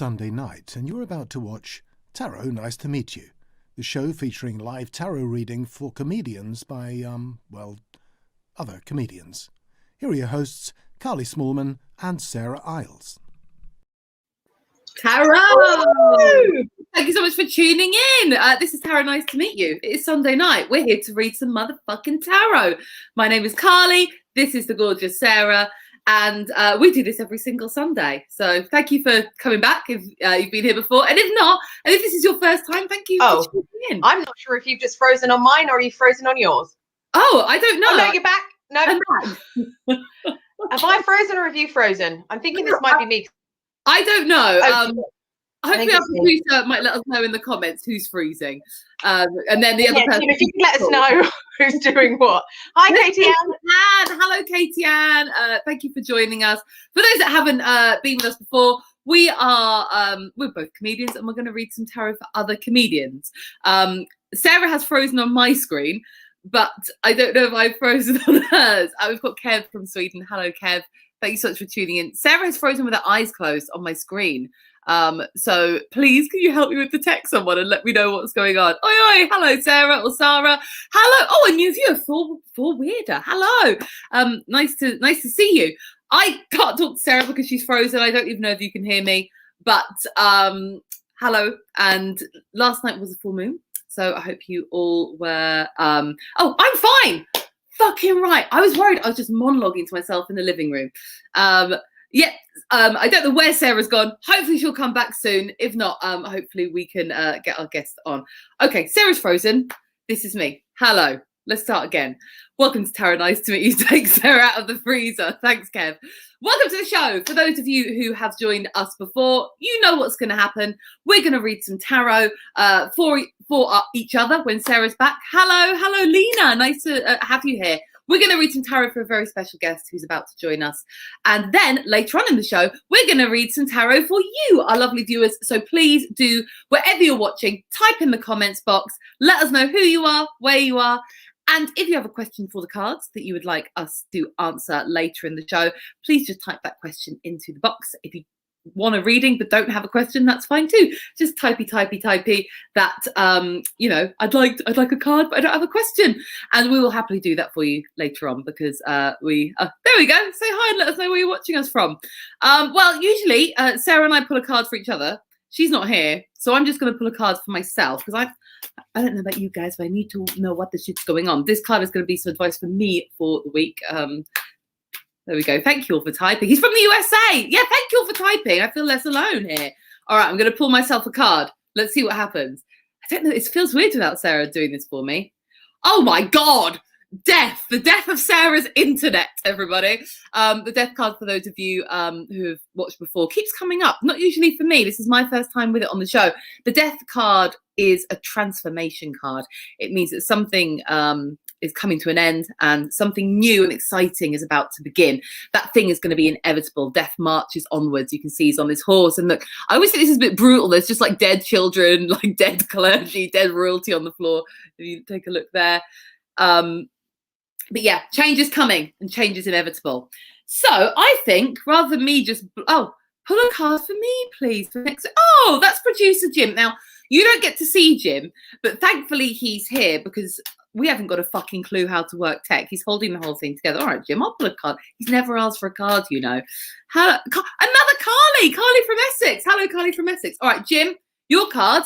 Sunday night, and you're about to watch Tarot Nice to Meet You, the show featuring live tarot reading for comedians by, other comedians. Here are your hosts, Carly Smallman and Sarah Isles. Tarot! Thank you so much for tuning in. This is Tarot Nice to Meet You. It is Sunday night. We're here to read some motherfucking tarot. My name is Carly. This is the gorgeous Sarah. And we do this every single Sunday. So thank you for coming back if you've been here before. And if not, and if this is your first time, thank you for tuning in. I'm not sure if you've just frozen on mine or you've frozen on yours. Oh, I don't know. Oh, no, you're back. No. I'm back. Have I frozen or have you frozen? I'm thinking this might be me. I don't know. Hopefully our producer might let us know in the comments who's freezing. And then the other person. If you can let us know who's doing what. Hi, Katie Ann. Hello, Katie Ann. Thank you for joining us. For those that haven't been with us before, we're both comedians and we're going to read some tarot for other comedians. Sarah has frozen on my screen, but I don't know if I've frozen on hers. We've got Kev from Sweden. Hello, Kev. Thank you so much for tuning in. Sarah has frozen with her eyes closed on my screen. So please, can you help me with the text someone and let me know what's going on? Oi, hello, Sarah or Sarah. Hello. Oh, a new viewer, for Weirder. Hello. Nice to see you. I can't talk to Sarah because she's frozen. I don't even know if you can hear me, but hello. And last night was a full moon. So I hope you all were, I'm fine. Fucking right. I was worried. I was just monologuing to myself in the living room. I don't know where Sarah's gone. Hopefully she'll come back soon. If not, hopefully we can get our guest on. Okay, Sarah's frozen. This is me. Hello. Let's start again. Welcome to Tarot. Nice to meet you. Take Sarah out of the freezer. Thanks, Kev. Welcome to the show. For those of you who have joined us before, you know what's going to happen. We're going to read some tarot for each other when Sarah's back. Hello, Lena. Nice to have you here. We're going to read some tarot for a very special guest who's about to join us. And then later on in the show, we're going to read some tarot for you, our lovely viewers. So please do, wherever you're watching, type in the comments box. Let us know who you are, where you are. And if you have a question for the cards that you would like us to answer later in the show, please just type that question into the box. If you want a reading but don't have a question, that's fine too. Just typey that I'd like a card but I don't have a question, and we will happily do that for you later on because there we go. Say hi and let us know where you're watching us from. Usually Sarah and I pull a card for each other. She's not here, so I'm just going to pull a card for myself because I don't know about you guys, but I need to know what the shit's going on. This card is going to be some advice for me for the week. There we go. Thank you all for typing. He's from the USA. Yeah, thank you all for typing. I feel less alone here. All right, I'm going to pull myself a card. Let's see what happens. I don't know. It feels weird without Sarah doing this for me. Oh, my God. Death. The death of Sarah's internet, everybody. The death card, for those of you who have watched before, keeps coming up. Not usually for me. This is my first time with it on the show. The death card is a transformation card. It means that something is coming to an end and something new and exciting is about to begin. That thing is going to be inevitable. Death marches onwards. You can see he's on this horse. And look, I always think this is a bit brutal. There's just like dead children, like dead clergy, dead royalty on the floor. If you take a look there. But yeah, change is coming and change is inevitable. So I think rather than me just, pull a card for me, please. For next. Oh, that's producer Jim. Now, you don't get to see Jim, but thankfully he's here because we haven't got a fucking clue how to work tech. He's holding the whole thing together. All right, Jim, I'll pull a card. He's never asked for a card, you know. Another Carly from Essex. Hello, Carly from Essex. All right, Jim, your card.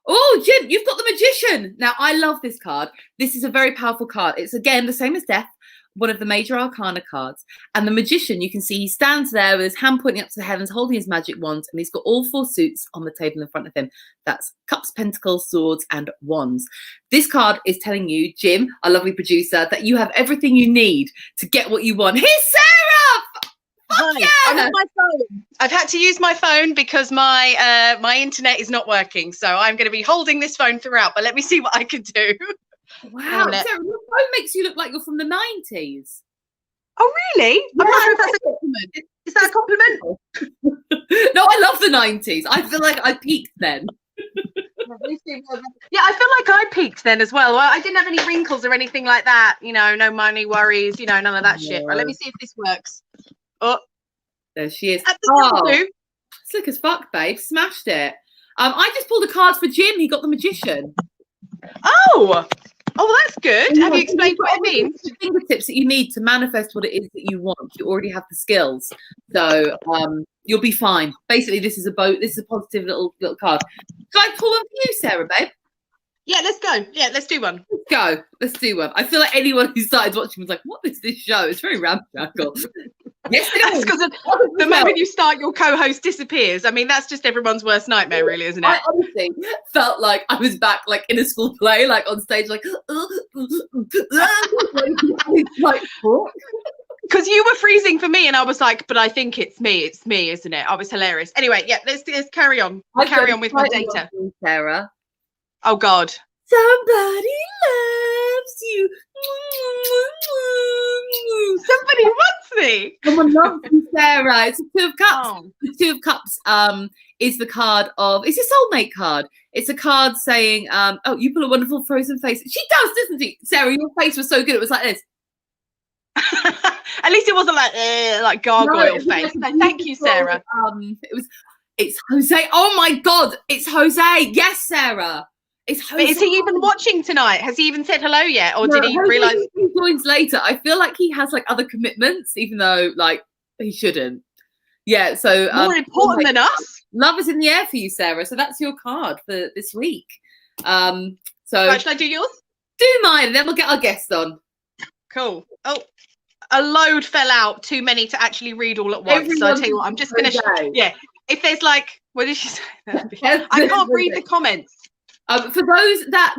Oh, Jim, you've got the Magician. Now, I love this card. This is a very powerful card. It's, again, the same as Death, one of the major arcana cards. And the Magician, you can see he stands there with his hand pointing up to the heavens, holding his magic wand, and he's got all four suits on the table in front of him. That's cups, pentacles, swords, and wands. This card is telling you, Jim, our lovely producer, that you have everything you need to get what you want. Here's Sarah! Fuck yeah! I'm on my phone. I've had to use my phone because my my internet is not working. So I'm going to be holding this phone throughout, but let me see what I can do. Wow, Sarah, your phone makes you look like you're from the 90s. Oh, really? I'm not sure if that's a compliment. Is that a compliment? No, I love the 90s. I feel like I peaked then. Yeah, I feel like I peaked then as well. I didn't have any wrinkles or anything like that. You know, no money worries, you know, none of that shit. Right, let me see if this works. Oh, there she is. Slick as fuck, babe. Smashed it. I just pulled a card for Jim. He got the magician. Oh, that's good. Have you explained what it means? The fingertips that you need to manifest what it is that you want. You already have the skills, so you'll be fine. Basically, this is a positive little card. Can I pull one for you, Sarah, babe? Yeah, let's go. Yeah, let's do one. Let's do one. I feel like anyone who started watching was like, "What is this show?" It's very ramshackle. Yes, that's because the moment you start, your co-host disappears. I mean, that's just everyone's worst nightmare, really, isn't it? I honestly felt like I was back, like in a school play, like on stage, like like what? Because you were freezing for me, and I was like, "But I think it's me, isn't it?" I was hilarious. Anyway, yeah, let's carry on. We'll carry on with my data, Sarah. Oh God. Somebody loves you. Somebody wants me. Someone loves you, Sarah. It's a Two of Cups. Oh. The Two of Cups is the card of, it's a soulmate card. It's a card saying, oh, you put a wonderful frozen face. She does, doesn't she? Sarah, your face was so good. It was like this. At least it wasn't like gargoyle face. So thank you, Sarah. It's Jose. Oh my God, it's Jose. Yes, Sarah. It's Jose. But is he even watching tonight? Has he even said hello yet? Or did he realise? He joins later. I feel like he has like other commitments, even though like he shouldn't. Yeah, so more important than us. Love is in the air for you, Sarah. So that's your card for this week. So should I do yours? Do mine, and then we'll get our guest on. Cool. Oh, a load fell out. Too many to actually read all at once. So I tell you what, I'm just gonna yeah. If there's like, what did she say? I can't read the comments. For those that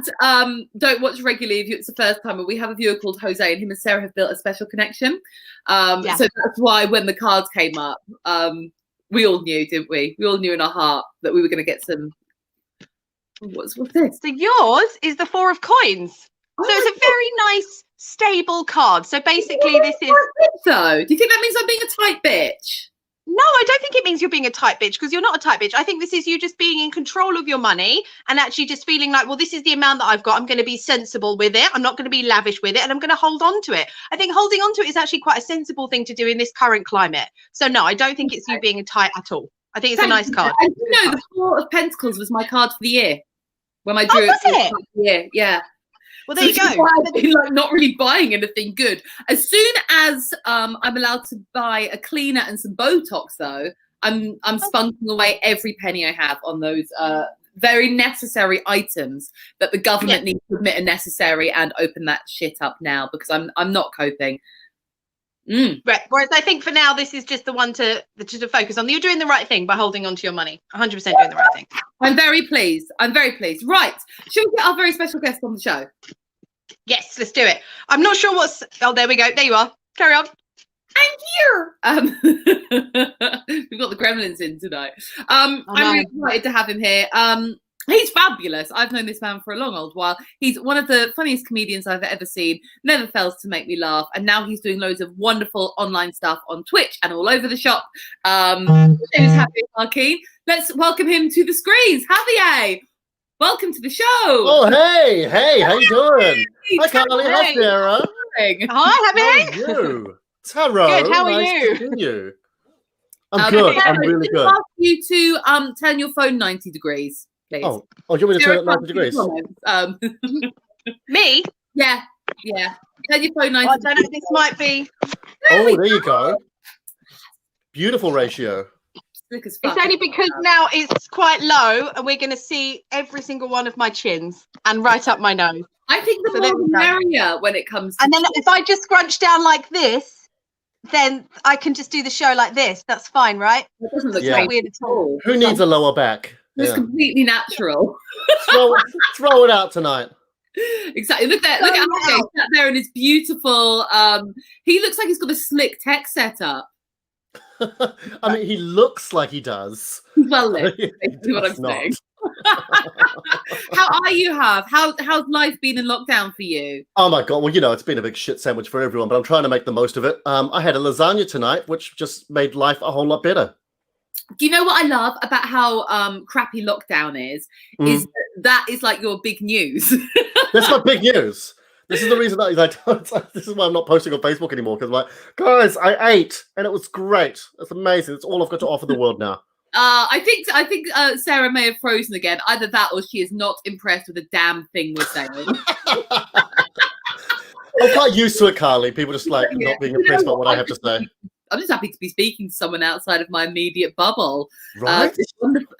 don't watch regularly, if it's the first time, we have a viewer called Jose, and him and Sarah have built a special connection. So that's why when the cards came up, we all knew, didn't we? We all knew in our heart that we were going to get some. What's this? So yours is the Four of Coins. So it's a very nice, stable card. So basically, this is. So, do you think that means I'm being a tight bitch? No, I don't think it means you're being a tight bitch, because you're not a tight bitch. I think this is you just being in control of your money and actually just feeling like, well, this is the amount that I've got. I'm going to be sensible with it. I'm not going to be lavish with it, and I'm going to hold on to it. I think holding on to it is actually quite a sensible thing to do in this current climate. So no, I don't think it's you being a tight at all. I think it's a nice card. And you know, the Four of Pentacles was my card for the year when I drew it. For the year. Yeah. Well, there you go. I've been like not really buying anything good. As soon as I'm allowed to buy a cleaner and some Botox, though, I'm spunking away every penny I have on those very necessary items that the government needs to admit are necessary and open that shit up now, because I'm not coping. Right. Whereas I think for now, this is just the one to focus on. You're doing the right thing by holding on to your money. 100% doing the right thing. I'm very pleased. Right. Should we get our very special guest on the show? Yes, let's do it. I'm not sure what's. Oh, there we go. There you are. Carry on. I'm here. We've got the gremlins in tonight. I'm really excited to have him here. He's fabulous. I've known this man for a long old while. He's one of the funniest comedians I've ever seen. Never fails to make me laugh. And now he's doing loads of wonderful online stuff on Twitch and all over the shop. His name is Javier Marquis. Let's welcome him to the screens. Javier, welcome to the show. Oh, hey, how you doing? Hi, Carly. Hi, Sarah. Hi, Javier. How are you? Taro. Good. How are nice to see you? I'm good. I'm really good. I'll ask you to turn your phone 90 degrees. Please. Oh, do you want me to turn it 90 degrees? Me? Yeah. Turn your phone 90 I don't know, this might be. There you go. Beautiful ratio. It's only because now it's quite low and we're going to see every single one of my chins and right up my nose. I think the more the merrier when it comes to. And then if I just scrunch down like this, then I can just do the show like this. That's fine, right? It doesn't look weird at all. Who needs a lower back? It's completely natural. throw it out tonight. Exactly. Look at Javier sat there in his beautiful. He looks like he's got a slick tech setup. I mean, he looks like he does. Well lit. Basically what I'm saying. How are you, How's life been in lockdown for you? Oh my God. Well, you know, it's been a big shit sandwich for everyone, but I'm trying to make the most of it. I had a lasagna tonight, which just made life a whole lot better. Do you know what I love about how crappy lockdown is? Is that is like your big news. That's my big news. This is the reason that I don't. This is why I'm not posting on Facebook anymore, because I'm like, guys, I ate and it was great. It's amazing. It's all I've got to offer the world now. I think Sarah may have frozen again. Either that, or she is not impressed with a damn thing we're saying. I'm quite used to it, Carly. People just like Yeah. not being You know impressed by what? what I have to say. I'm just happy to be speaking to someone outside of my immediate bubble. Right? It's wonderful.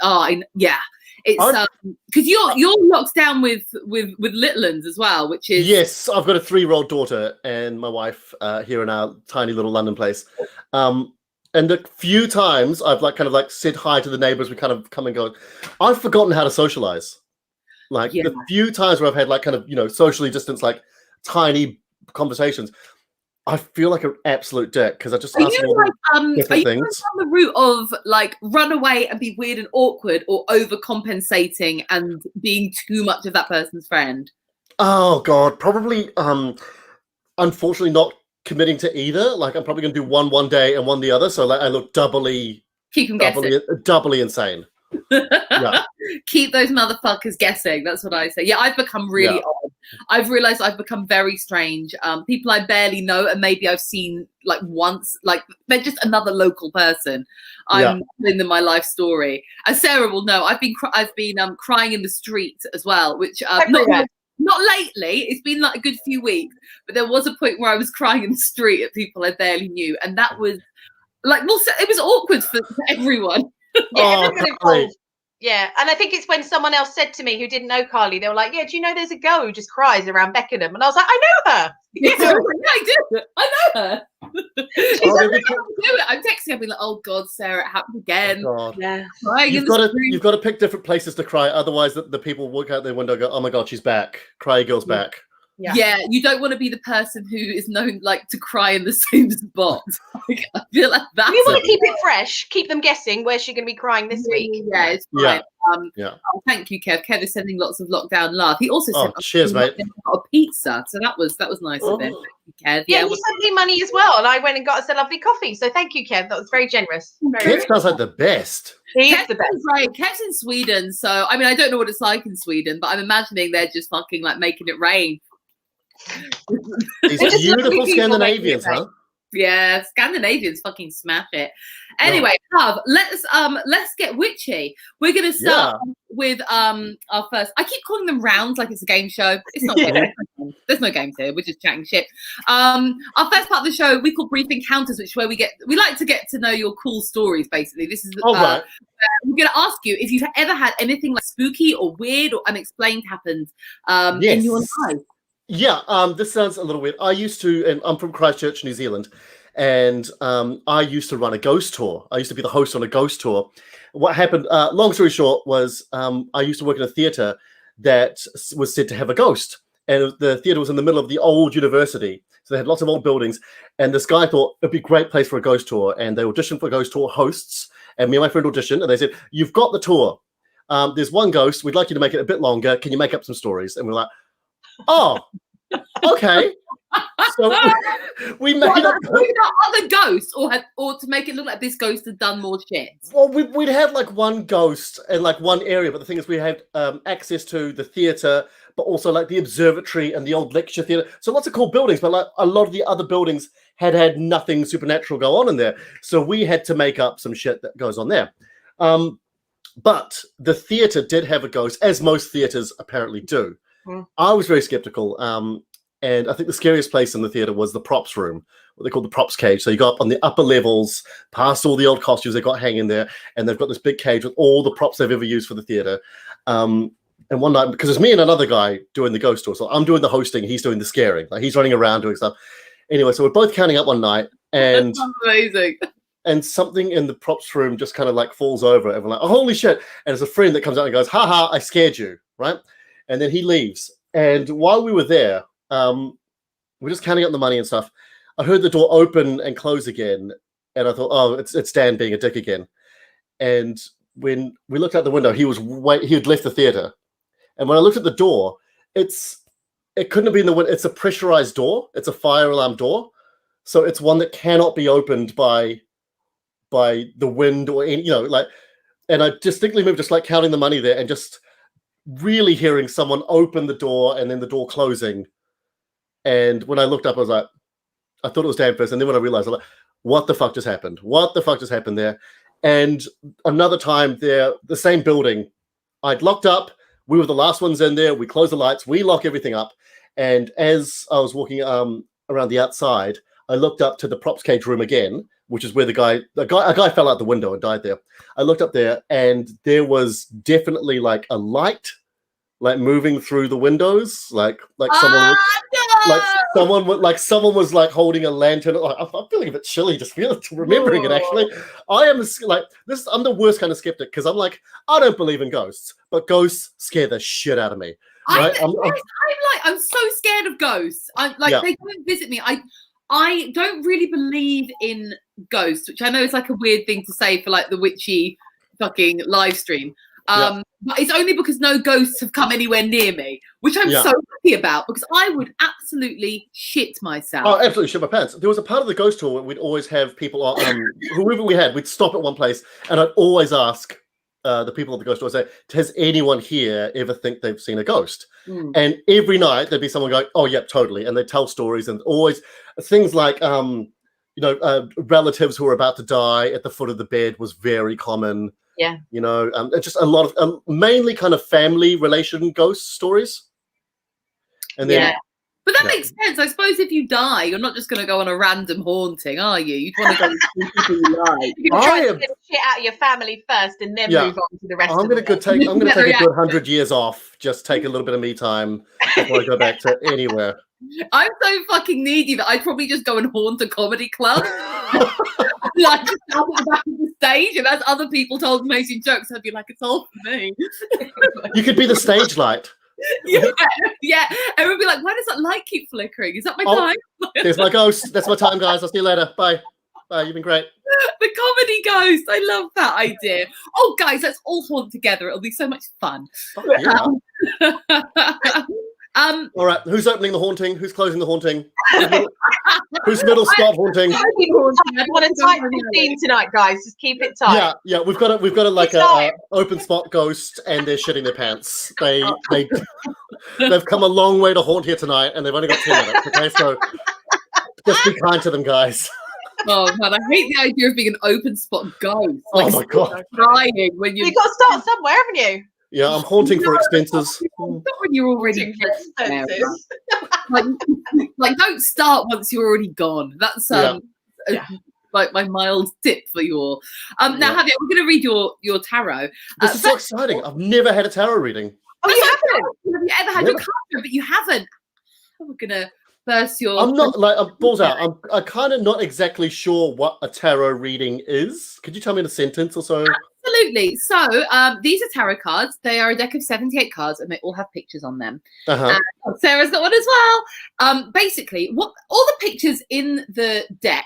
Yeah. It's because you're locked down with little ones as well, which is Yes, I've got a 3-year-old daughter and my wife here in our tiny little London place. And a few times I've like kind of like said hi to the neighbors. We kind of come and go. I've forgotten how to socialize. Like the few times where I've had like kind of socially distanced like tiny conversations, I feel like an absolute dick because I just ask them all different things. On the route of like run away and be weird and awkward, or overcompensating and being too much of that person's friend? Oh God, probably. Unfortunately, not committing to either. Like I'm probably going to do one day and one the other, so like I look doubly insane. Yeah. Keep those motherfuckers guessing. That's what I say. Yeah, I've become really odd. I've realized I've become very strange. People I barely know and maybe I've seen like once, like they're just another local person. I'm telling them my life story. As Sarah will know, I've been crying in the street as well, which not lately. It's been like a good few weeks, but there was a point where I was crying in the street at people I barely knew, and that was like, well, it was awkward for everyone. Everybody involved. Yeah, and I think it's when someone else said to me who didn't know Carly, they were like, "Yeah, do you know there's a girl who just cries around Beckenham?" And I was like, "I know her." Yeah, I do. I know her. I'm texting her, being like, "Oh God, Sarah, it happened again." Oh, God. Yeah, you've got to pick different places to cry, otherwise the people walk out their window and go, "Oh my God, she's back! Cry girl's back." Yeah, you don't want to be the person who is known like to cry in the same spot. Like, I feel like that. You want to keep it fresh, keep them guessing where's she going to be crying this week. Yeah, it's fine. Yeah. Oh, thank you, Kev. Kev is sending lots of lockdown love. He also sent cheers, mate. a pizza, so that was nice of him. Thank you, Kev. Yeah, he sent me money as well, and I went and got us a lovely coffee. So thank you, Kev. That was very generous. Kev sounds like the best. He's the best. Right. Kev's in Sweden, so I mean I don't know what it's like in Sweden, but I'm imagining they're just fucking like making it rain. These beautiful Scandinavians, huh? Yeah, Scandinavians fucking smash it. Anyway, love, let's get witchy. We're gonna start with our first. I keep calling them rounds like it's a game show. It's not. There's no games here. We're just chatting shit. Our first part of the show we call brief encounters, which where we like to get to know your cool stories. Basically, this is right. We're gonna ask you if you've ever had anything like spooky or weird or unexplained happen in your life. Yeah, this sounds a little weird. I used to, and I'm from Christchurch, New Zealand, and I used to run a ghost tour. I used to be the host on a ghost tour. What happened, long story short, was I used to work in a theatre that was said to have a ghost. And the theatre was in the middle of the old university. So they had lots of old buildings. And this guy thought it'd be a great place for a ghost tour. And they auditioned for ghost tour hosts. And me and my friend auditioned. And they said, "You've got the tour. There's one ghost. We'd like you to make it a bit longer. Can you make up some stories?" And we're like, "Oh, okay." So we made up other ghosts, or to make it look like this ghost had done more shit. Well, we'd had like one ghost in like one area, but the thing is, we had access to the theatre, but also like the observatory and the old lecture theatre. So lots of cool buildings, but like a lot of the other buildings had nothing supernatural go on in there. So we had to make up some shit that goes on there. But the theatre did have a ghost, as most theatres apparently do. I was very skeptical, and I think the scariest place in the theatre was the props room, what they call the props cage. So you go up on the upper levels, past all the old costumes they got hanging there, and they've got this big cage with all the props they've ever used for the theatre. And one night, because it's me and another guy doing the ghost tour, so I'm doing the hosting, he's doing the scaring. Like he's running around doing stuff. Anyway, so we're both counting up one night, and that's amazing. And something in the props room just kind of like falls over, and we're like, "Oh, holy shit!" And it's a friend that comes out and goes, "Ha ha, I scared you," right? And then he leaves. And while we were there, we're just counting up the money and stuff. I heard the door open and close again, and I thought, "Oh, it's Dan being a dick again." And when we looked out the window, he had left the theater. And when I looked at the door, it couldn't have been the window. It's a pressurized door. It's a fire alarm door, so it's one that cannot be opened by the wind or any, like. And I distinctly remember just like counting the money there and just really hearing someone open the door and then the door closing. And when I looked up, I thought it was Dan first. And then when I realized, I'm like, what the fuck just happened? What the fuck just happened there? And another time there, the same building, I'd locked up. We were the last ones in there. We closed the lights. We lock everything up. And as I was walking around the outside, I looked up to the props cage room again, which is where a guy fell out the window and died there. I looked up there, and there was definitely like a light, like moving through the windows, like someone was like holding a lantern. I'm feeling a bit chilly just remembering it. Actually, I'm the worst kind of skeptic because I'm like, I don't believe in ghosts, but ghosts scare the shit out of me. Right? I'm so scared of ghosts. They come visit me. I don't really believe in ghosts, which I know is like a weird thing to say for like the witchy fucking live stream. But it's only because no ghosts have come anywhere near me, which I'm so happy about, because I would absolutely shit myself. Oh, absolutely shit my pants. There was a part of the ghost tour where we'd always have people, whoever we had, we'd stop at one place, and I'd always ask the people at the ghost tour, say, does anyone here ever think they've seen a ghost? And every night there'd be someone going, oh, yep, totally. And they'd tell stories, and always things like, relatives who were about to die at the foot of the bed was very common. Yeah. Just a lot of mainly kind of family relation ghost stories. And then, but that makes sense. I suppose if you die, you're not just going to go on a random haunting, are you? You'd want to go and see people you like. You can try to get shit out of your family first, and then move on to the rest. I'm going to take a good 100 years off. Just take a little bit of me time before I go back to anywhere. I'm so fucking needy that I'd probably just go and haunt a comedy club. Like just stand at the back of the stage, and as other people told amazing jokes, I'd be like, it's all for me. You could be the stage light. Yeah. And we'd be like, why does that light keep flickering? Is that my time? There's my ghost. That's my time, guys. I'll see you later. Bye. You've been great. The comedy ghost. I love that idea. Oh, guys, let's all haunt together. It'll be so much fun. All right, who's opening the haunting? Who's closing the haunting? Who's middle spot haunting? I want a tight 15 tonight, guys. Just keep it tight. Yeah. We've got a open spot ghost, and they're shitting their pants. They've come a long way to haunt here tonight, and they've only got 10 minutes. Okay, so just be kind to them, guys. Oh man, I hate the idea of being an open spot ghost. Oh my god, crying when you've got to start somewhere, haven't you? Yeah, I'm haunting for expenses. Not when you're already like don't start once you're already gone. That's like my mild tip for you all. Now, Javier, we're going to read your tarot. This is so exciting. I've never had a tarot reading. Oh, you haven't? Have you ever had your card read, but you haven't? We're going to burst your... I'm not, balls out. I'm kind of not exactly sure what a tarot reading is. Could you tell me in a sentence or so? Absolutely. So these are tarot cards. They are a deck of 78 cards, and they all have pictures on them. Sarah's got one as well. Basically, what all the pictures in the deck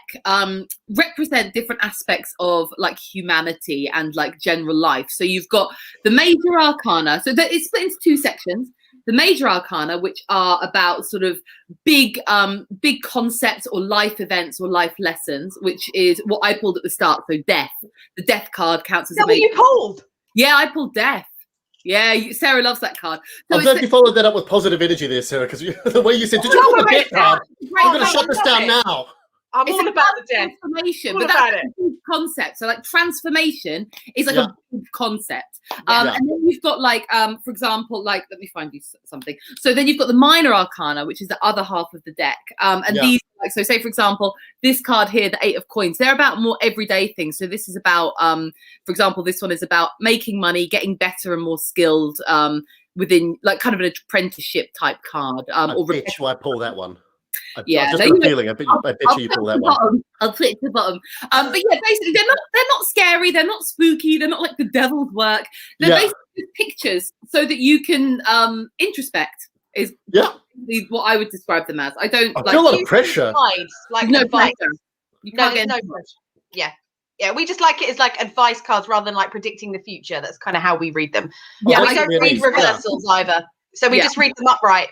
represent different aspects of like humanity and like general life. So you've got the major arcana. So it's split into two sections. The major arcana, which are about sort of big concepts or life events or life lessons, which is what I pulled at the start. So death. The death card counts as a major. You pulled? Yeah, I pulled death. Yeah, Sarah loves that card. So I'm glad you followed that up with positive energy there, Sarah, because the way you said, did you pull the death card? I'm going to shut this down now. I'm all about the death. Transformation, but that's a big concept. So, like, transformation is like a big concept. And then you've got, like, for example, like, let me find you something. So then you've got the minor arcana, which is the other half of the deck. And these, like, so say, for example, this card here, the 8 of coins, they're about more everyday things. So this is about, for example, this one is about making money, getting better and more skilled within, like, kind of an apprenticeship type card. Why I pull that one. I just got a feeling. I bet you pull that one. I'll put it to the bottom. But yeah, basically, they're not scary. They're not spooky. They're not like the devil's work. They're basically pictures so that you can introspect. Is what I would describe them as. I don't. I feel a lot of pressure. Like no pressure. You can't get no pressure. Yeah, we just like it as like advice cards rather than like predicting the future. That's kind of how we read them. Yeah, we don't read reversals either. So we just read them upright.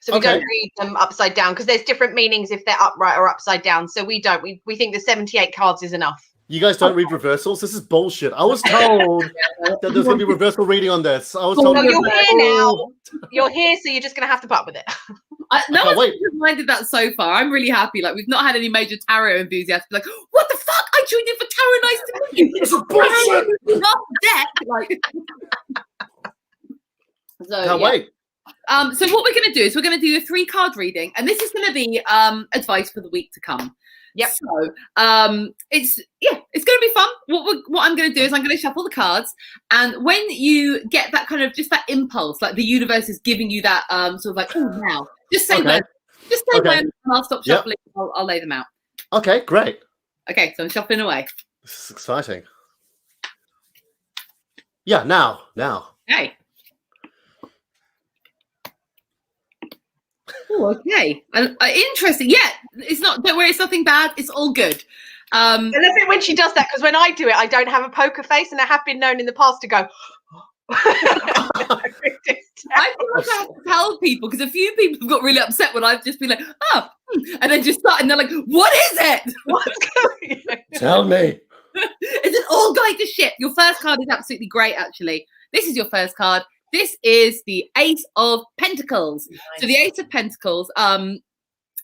So we don't read them upside down because there's different meanings if they're upright or upside down. So we don't. We think the 78 cards is enough. You guys don't read reversals? This is bullshit. I was told that there's going to be reversal reading on this. I was told. No, you're here now. You're here, so you're just going to have to put up with it. No one's reminded that so far. I'm really happy. Like, we've not had any major tarot enthusiasts be like, what the fuck? I what should we do for Tarot Nice to Meet You? It's a bullshit. Not deck, like. So, Can't yeah. wait. So what we're going to do is we're going to do a 3-card reading, and this is going to be advice for the week to come. Yep. So it's going to be fun. What I'm going to do is I'm going to shuffle the cards, and when you get that kind of just that impulse, like the universe is giving you that sort of like, oh, now just say when, and I'll stop shuffling. Yep. I'll lay them out. Okay, great. Okay, so I'm shuffling away. This is exciting. Yeah, now. Okay. Oh, okay. Interesting. Yeah, it's not. Don't worry, it's nothing bad. It's all good. I love it when she does that, because when I do it, I don't have a poker face, and I have been known in the past to go. I feel like I have to tell people, because a few people have got really upset when I've just been like, and then just start, and they're like, "What is it? What's going on?" Tell me. Is it all going to shit? Your first card is absolutely great, actually. This is your first card. This is the Ace of Pentacles. Nice. So the Ace of Pentacles,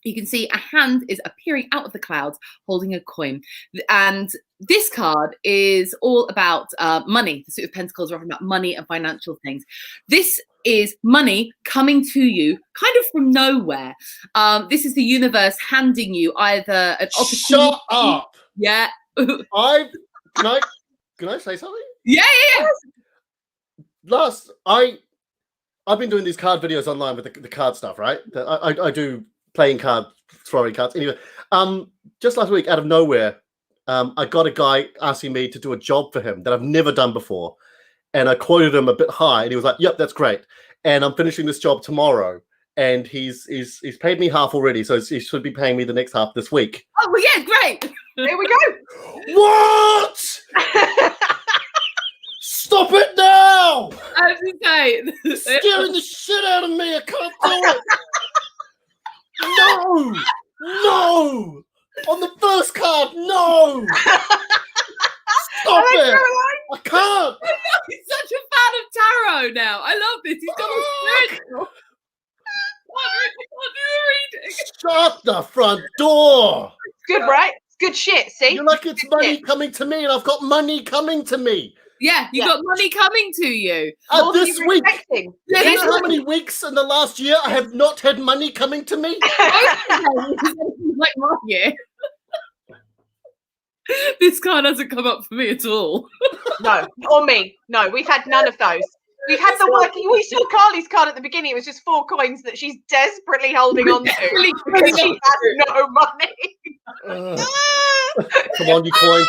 you can see a hand is appearing out of the clouds holding a coin. And this card is all about money. The Suit of Pentacles are often about money and financial things. This is money coming to you kind of from nowhere. This is the universe handing you either an opportunity. Shut up. Yeah. Can I say something? Yeah. I've been doing these card videos online with the card stuff, right? I do playing cards, throwing cards. Anyway, just last week, out of nowhere, I got a guy asking me to do a job for him that I've never done before, and I quoted him a bit high, and he was like, "Yep, that's great." And I'm finishing this job tomorrow, and he's paid me half already, so he should be paying me the next half this week. Oh well, yeah, great. Here we go. What? Stop it now! I was going to say, Scaring the shit out of me. I can't do it. No. On the first card, no. Stop it. I can't. He's such a fan of tarot now. I love this. He's got a spiritual. I'll do a reading. Shut the front door. It's good, right? It's good shit. See? You're like, it's money coming to me, and I've got money coming to me. Yeah, you got money coming to you. This week. Yeah, Do you know how many weeks in the last year I have not had money coming to me? Like my year. This card hasn't come up for me at all. No, or me. No, we've had none of those. We've had the one. We saw Carly's card at the beginning. It was just 4 coins that she's desperately holding on to. Because she has no money. Come on, you coins.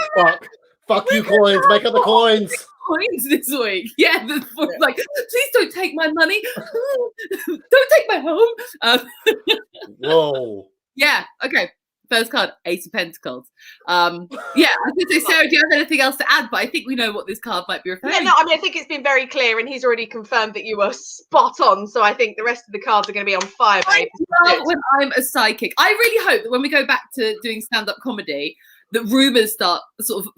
Fuck you, coins. Make up the coins. Coins this week. Yeah, like, please don't take my money. Don't take my home. Whoa. Yeah, okay. First card, Ace of Pentacles. Yeah, I was going to say, Sarah, do you have anything else to add? But I think we know what this card might be referring to. Yeah, no, I mean, I think it's been very clear, and he's already confirmed that you were spot on. So I think the rest of the cards are going to be on fire, babe. I love when I'm a psychic. I really hope that when we go back to doing stand-up comedy, that rumours start sort of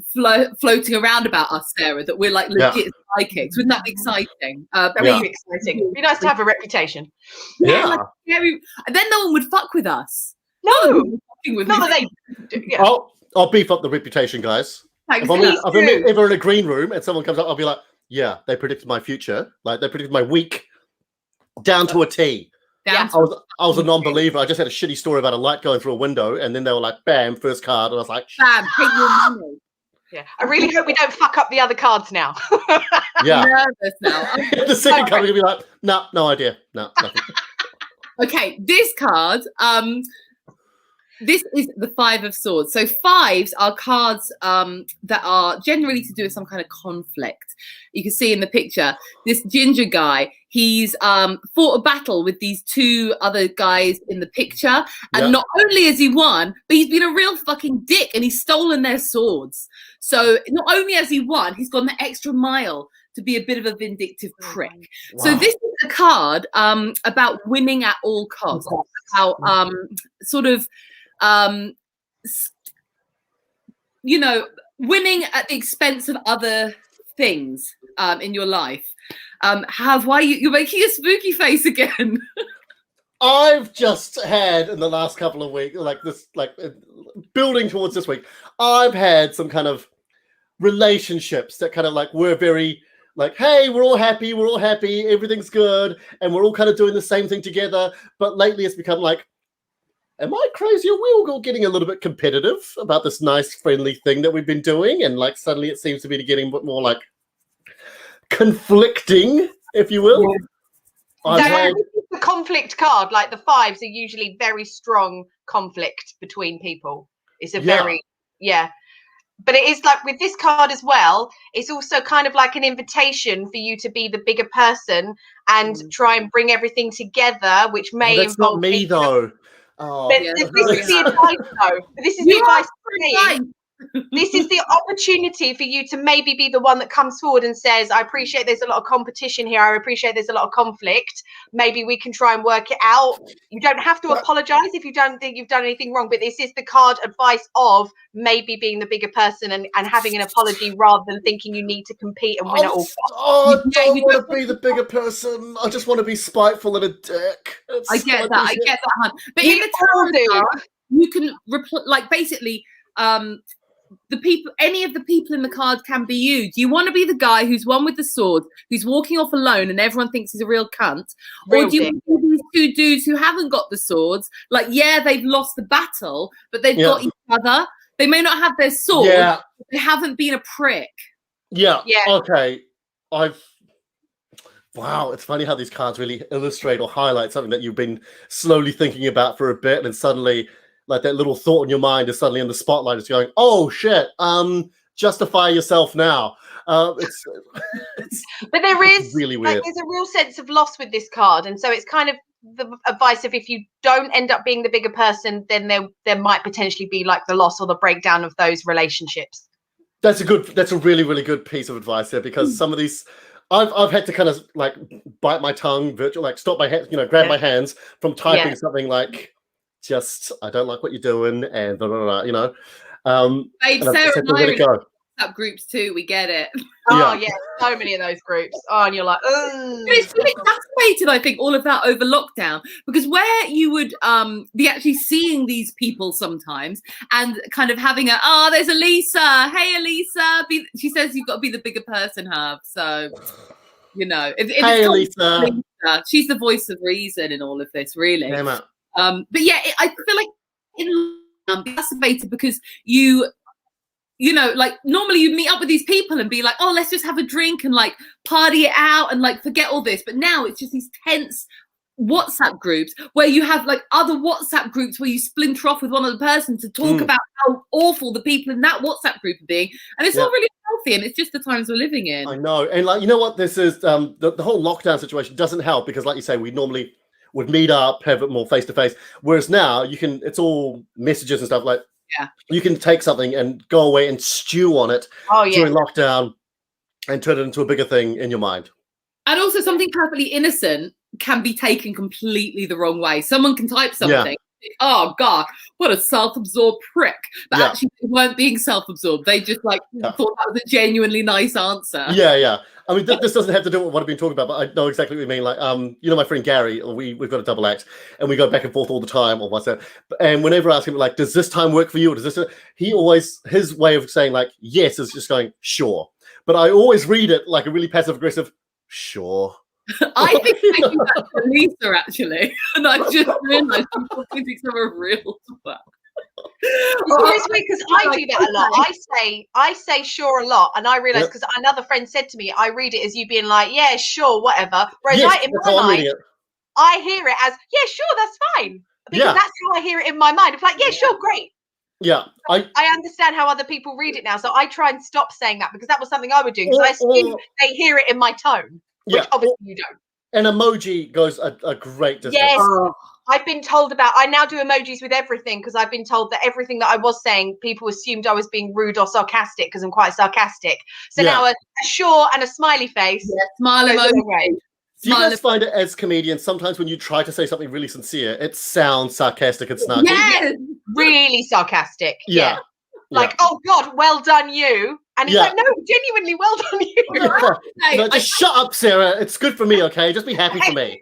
floating around about us, Sarah, that we're like legit psychics. Wouldn't that be exciting? Very exciting. It'd be nice to have a reputation. Yeah. Like, and then no one would fuck with us. No. With Not that they. Yeah. I'll beef up the reputation, guys. Thanks. If I'm ever in a green room and someone comes up, I'll be like, yeah, they predicted my future. Like, they predicted my week down to a T. I was a non-believer. I just had a shitty story about a light going through a window, and then they were like, bam, first card. And I was like, bam, take your money. Yeah, I really hope we don't fuck up the other cards now. Yeah. I'm nervous now. The second card, you're going to be like, no idea. No, nothing. Okay, this card, this is the 5 of Swords. So 5s are cards that are generally to do with some kind of conflict. You can see in the picture, this ginger guy, he's fought a battle with these 2 other guys in the picture. And not only has he won, but he's been a real fucking dick and he's stolen their swords. So not only has he won, he's gone the extra mile to be a bit of a vindictive prick. Wow. So this is a card about winning at all costs. About sort of you know, winning at the expense of other things in your life. You're making a spooky face again. I've just had in the last couple of weeks, building towards this week, I've had some kind of relationships that kind of like were very like, hey, we're all happy, everything's good, and we're all kind of doing the same thing together. But lately it's become like, am I crazy? Are we all getting a little bit competitive about this nice, friendly thing that we've been doing? And like suddenly it seems to be getting a bit more like conflicting, if you will. Yeah. The conflict card, like the fives are usually very strong conflict between people. It's a very, But it is like with this card as well, it's also kind of like an invitation for you to be the bigger person and try and bring everything together, which may that's involve not me though. But this is the advice though. This is the advice for me. This is the opportunity for you to maybe be the one that comes forward and says, I appreciate there's a lot of competition here. I appreciate there's a lot of conflict. Maybe we can try and work it out. You don't have to apologize if you don't think you've done anything wrong, but this is the card advice of maybe being the bigger person and having an apology rather than thinking you need to compete and win it all. I don't want to be the bigger person. I just want to be spiteful and a dick. I get that, hon. But in the tarot card, you can basically the people, any of the people in the card can be you. Do you want to be the guy who's one with the sword, who's walking off alone and everyone thinks he's a real cunt? Or do you want these two dudes who haven't got the swords, like, they've lost the battle, but they've got each other. They may not have their sword, but they haven't been a prick. Yeah. Okay. Wow, it's funny how these cards really illustrate or highlight something that you've been slowly thinking about for a bit, and suddenly like that little thought in your mind is suddenly in the spotlight. It's going, oh shit, justify yourself now. But there is really weird. Like, there's a real sense of loss with this card, and so it's kind of the advice of if you don't end up being the bigger person, then there might potentially be like the loss or the breakdown of those relationships. That's a really, really good piece of advice there, because some of these I've had to kind of like bite my tongue, like stop my hands, grab my hands from typing something like, just, I don't like what you're doing, and blah, blah, blah, Babe, Sarah and I are in groups too, we get it. Oh, so many of those groups. Oh, and you're like, It's been exacerbated, I think, all of that over lockdown, because where you would be actually seeing these people sometimes and kind of having there's Elisa. Hey, Elisa. She says you've got to be the bigger person, Herb. So, hey, Elisa. She's the voice of reason in all of this, really. Damn it. But I feel like it's exacerbated because like normally you meet up with these people and be like, oh, let's just have a drink and like party it out and like forget all this. But now it's just these tense WhatsApp groups where you have like other WhatsApp groups where you splinter off with one other person to talk about how awful the people in that WhatsApp group are being. And it's not really healthy, and it's just the times we're living in. I know. And like, you know what, this is the whole lockdown situation doesn't help, because like you say, we normally would meet up, have it more face-to-face. Whereas now it's all messages and stuff. Like, you can take something and go away and stew on it during lockdown and turn it into a bigger thing in your mind. And also something perfectly innocent can be taken completely the wrong way. Someone can type something. Oh God, what a self-absorbed prick. But actually they weren't being self-absorbed. They just thought that was a genuinely nice answer. Yeah. I mean, this doesn't have to do with what I've been talking about, but I know exactly what you mean. Like, my friend Gary, we've got a double act, and we go back and forth all the time on WhatsApp. And whenever I ask him, like, does this time work for you? Or does this? He always, his way of saying like yes is just going sure. But I always read it like a really passive aggressive sure. I think taking that to Lisa actually, and I just realised people think some are real. It's weird because I do that a lot. I say sure a lot, and I realise because another friend said to me, I read it as you being like, yeah, sure, whatever. Whereas in my mind, I hear it as, yeah, sure, that's fine, because that's how I hear it in my mind. It's like, yeah, sure, great. Yeah, I understand how other people read it now, so I try and stop saying that, because that was something I would do, because I assume they hear it in my tone, which obviously you don't. An emoji goes a great distance. Yes. I've been told I now do emojis with everything, because I've been told that everything that I was saying, people assumed I was being rude or sarcastic, because I'm quite sarcastic. So now a sure and a smiley face. Yeah, smile emoji. Do you guys find it as comedians, sometimes when you try to say something really sincere, it sounds sarcastic and snarky? Yes, really sarcastic. Yeah. Like, oh God, well done you. And he's like, no, genuinely well done you. Just shut up, Sarah. It's good for me, okay? Just be happy for me.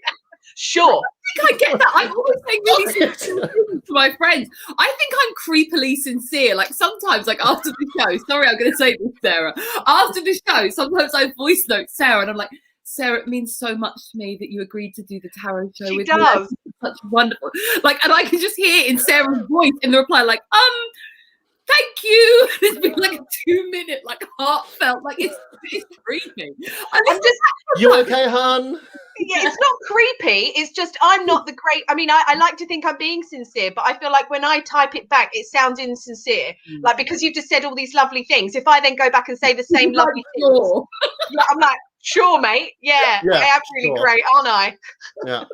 Sure. think I get that. I'm always saying really sincere things to my friends. I think I'm creepily sincere. Like sometimes, like after the show, sorry, I'm going to say this, Sarah. After the show, sometimes I voice note Sarah and I'm like, Sarah, it means so much to me that you agreed to do the tarot show She with does. me. It's such wonderful. Like, and I can just hear in Sarah's voice in the reply, like, thank you. It's been like a 2-minute, like heartfelt, like it's creepy. I'm just, You okay, hon? yeah, it's not creepy. It's just I'm not the great. I mean, I like to think I'm being sincere, but I feel like when I type it back, it sounds insincere. Like because you've just said all these lovely things. If I then go back and say the same lovely things, yeah, I'm like, sure, mate. Yeah, I am really great, aren't I? Yeah.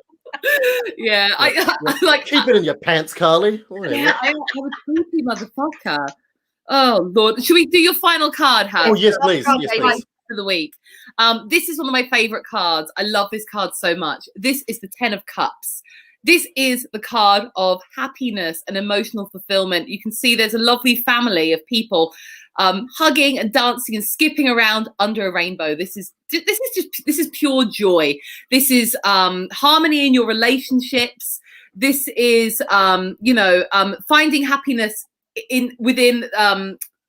Yeah, I like keep it in your pants, Carly. Yeah, I'm a creepy motherfucker. Oh Lord, should we do your final card, Hannah? Oh yes, please. Yes, please. For the week. This is one of my favorite cards. I love this card so much. This is the 10 of Cups. This is the card of happiness and emotional fulfillment. You can see there's a lovely family of people hugging and dancing and skipping around under a rainbow. This is pure joy. This is harmony in your relationships. This is finding happiness within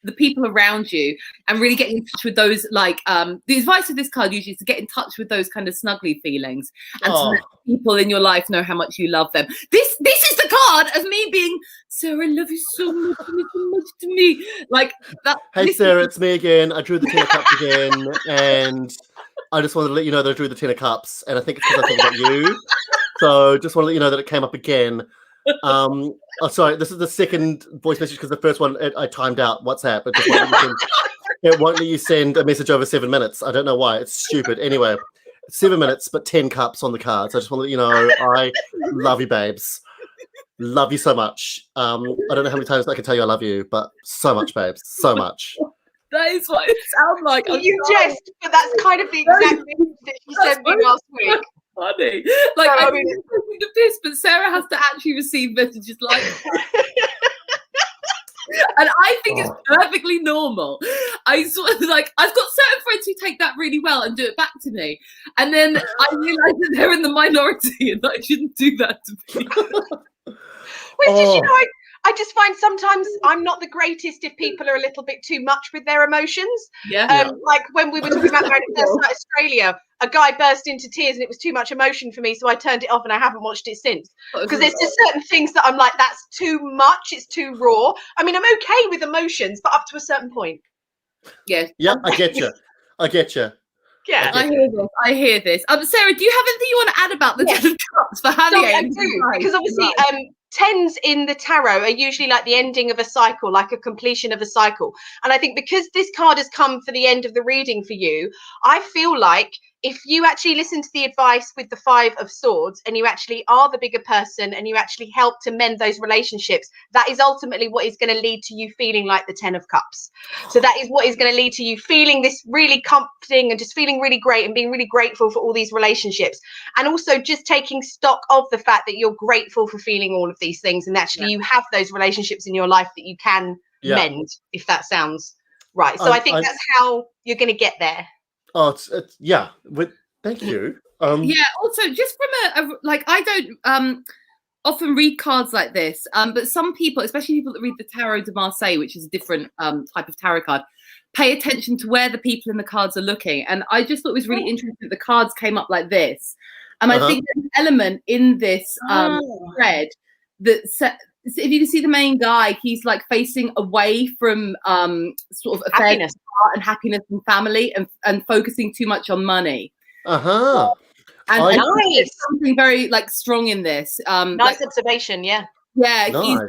the people around you and really getting in touch with those, like the advice of this card usually is to get in touch with those kind of snuggly feelings and to let people in your life know how much you love them. This is the card of me being, Sarah, I love you so much, you mean so much to me. Like that. Hey Sarah, it's me again. I drew the 10 of Cups again, and I just wanted to let you know that I drew the 10 of Cups, and I think it's because I think about you. So just want to let you know that it came up again. Sorry, this is the second voice message because the first one I timed out WhatsApp. It won't let you send a message over 7 minutes. I don't know why. It's stupid. Anyway, 7 minutes, but 10 cups on the card. So I just want to let you know I love you, babes. Love you so much. I don't know how many times I can tell you I love you, but so much, babes. So much. That is what it sounds like. You jest, but that's kind of the exact message that you sent me last week. Funny. Like I mean, the piss, but Sarah has to actually receive messages like and I think it's perfectly normal. I sort of like I've got certain friends who take that really well and do it back to me, and then I realise that they're in the minority and I shouldn't do that to me. Which is, you know, I just find sometimes I'm not the greatest if people are a little bit too much with their emotions. Yeah. Like when we were talking about Married at First Sight Australia, a guy burst into tears and it was too much emotion for me, so I turned it off and I haven't watched it since. Because there's just certain things that I'm like, that's too much, it's too raw. I mean, I'm okay with emotions, but up to a certain point. Yeah. Yeah, I get you. I get you. Yeah. I hear this. Sarah, do you have anything you want to add about the 10 of Cups for Javier? I do, because obviously tens in the tarot are usually like the ending of a cycle, like a completion of a cycle. And I think because this card has come for the end of the reading for you, I feel like if you actually listen to the advice with the 5 of Swords and you actually are the bigger person and you actually help to mend those relationships, that is ultimately what is going to lead to you feeling like the 10 of Cups. So that is what is going to lead to you feeling this really comforting and just feeling really great and being really grateful for all these relationships. And also just taking stock of the fact that you're grateful for feeling all of these things and actually you have those relationships in your life that you can mend, if that sounds right. So I think that's how you're going to get there. Oh, it's yeah. Thank you. Yeah. Also, just from a like, I don't often read cards like this, but some people, especially people that read the Tarot de Marseille, which is a different type of tarot card, pay attention to where the people in the cards are looking. And I just thought it was really interesting that the cards came up like this. And I think there's an element in this thread that if you can see the main guy, he's like facing away from sort of affairs and happiness and family and focusing too much on money. And there's something very like strong in this. Nice observation, yeah. Yeah, nice.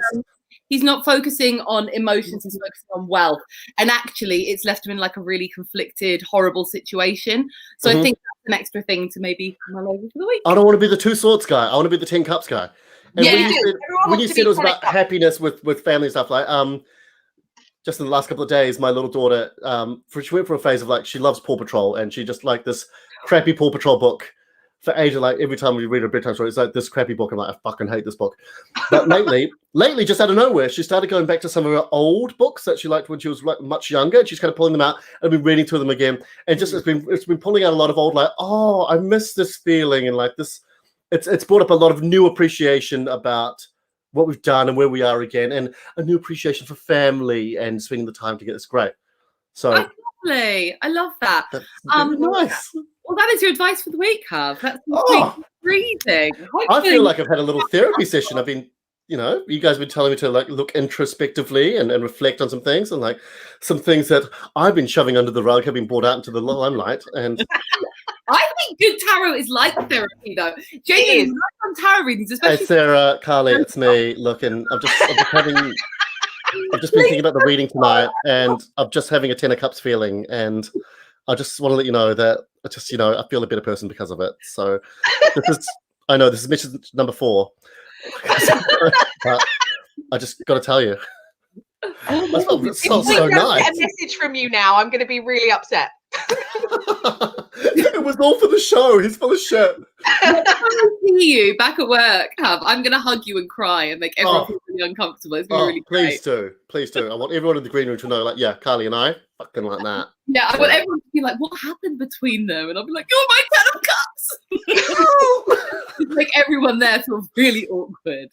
He's not focusing on emotions, he's focusing on wealth. And actually it's left him in like a really conflicted, horrible situation. So I think that's an extra thing to maybe mull over for the week. I don't want to be the 2 Swords guy. I want to be the 10 Cups guy. And when you said it was about happiness with family and stuff, like just in the last couple of days, my little daughter, she went for a phase of like she loves Paw Patrol, and she just like this crappy Paw Patrol book for ages. Like every time we read a bedtime story, it's like this crappy book. I'm like, I fucking hate this book. But lately, just out of nowhere, she started going back to some of her old books that she liked when she was like much younger. And she's kind of pulling them out and been reading through them again, and just it's been pulling out a lot of old like, oh, I miss this feeling and like this it's brought up a lot of new appreciation about what we've done and where we are again, and a new appreciation for family and spending the time together. It's great. So That's lovely. I love that. that's Nice. Well, that is your advice for the week, Hub. That's breathing. I feel like I've had a little therapy session. I've been, you guys have been telling me to like look introspectively and reflect on some things, and like some things that I've been shoving under the rug have been brought out into the limelight. And I think good tarot is like therapy, though. Genuinely, on tarot readings, especially. Hey, Sarah, Carly, it's me. Look, and I've just been thinking about the reading tonight, and I'm just having a 10 of Cups feeling, and I just want to let you know that I just, I feel a better person because of it. So this is mission number 4. But I just got to tell you. It felt so nice. Get a message from you now, I'm going to be really upset. It was all for the show. He's full of shit. When I see you back at work, I'm going to hug you and cry and make everyone feel really uncomfortable. It's going to be really great. Please do. I want everyone in the green room to know, like, yeah, Carly and I, fucking like that. Yeah, I want everyone to be like, what happened between them? And I'll be like, you're my 10 of Cups. Make everyone there feel really awkward,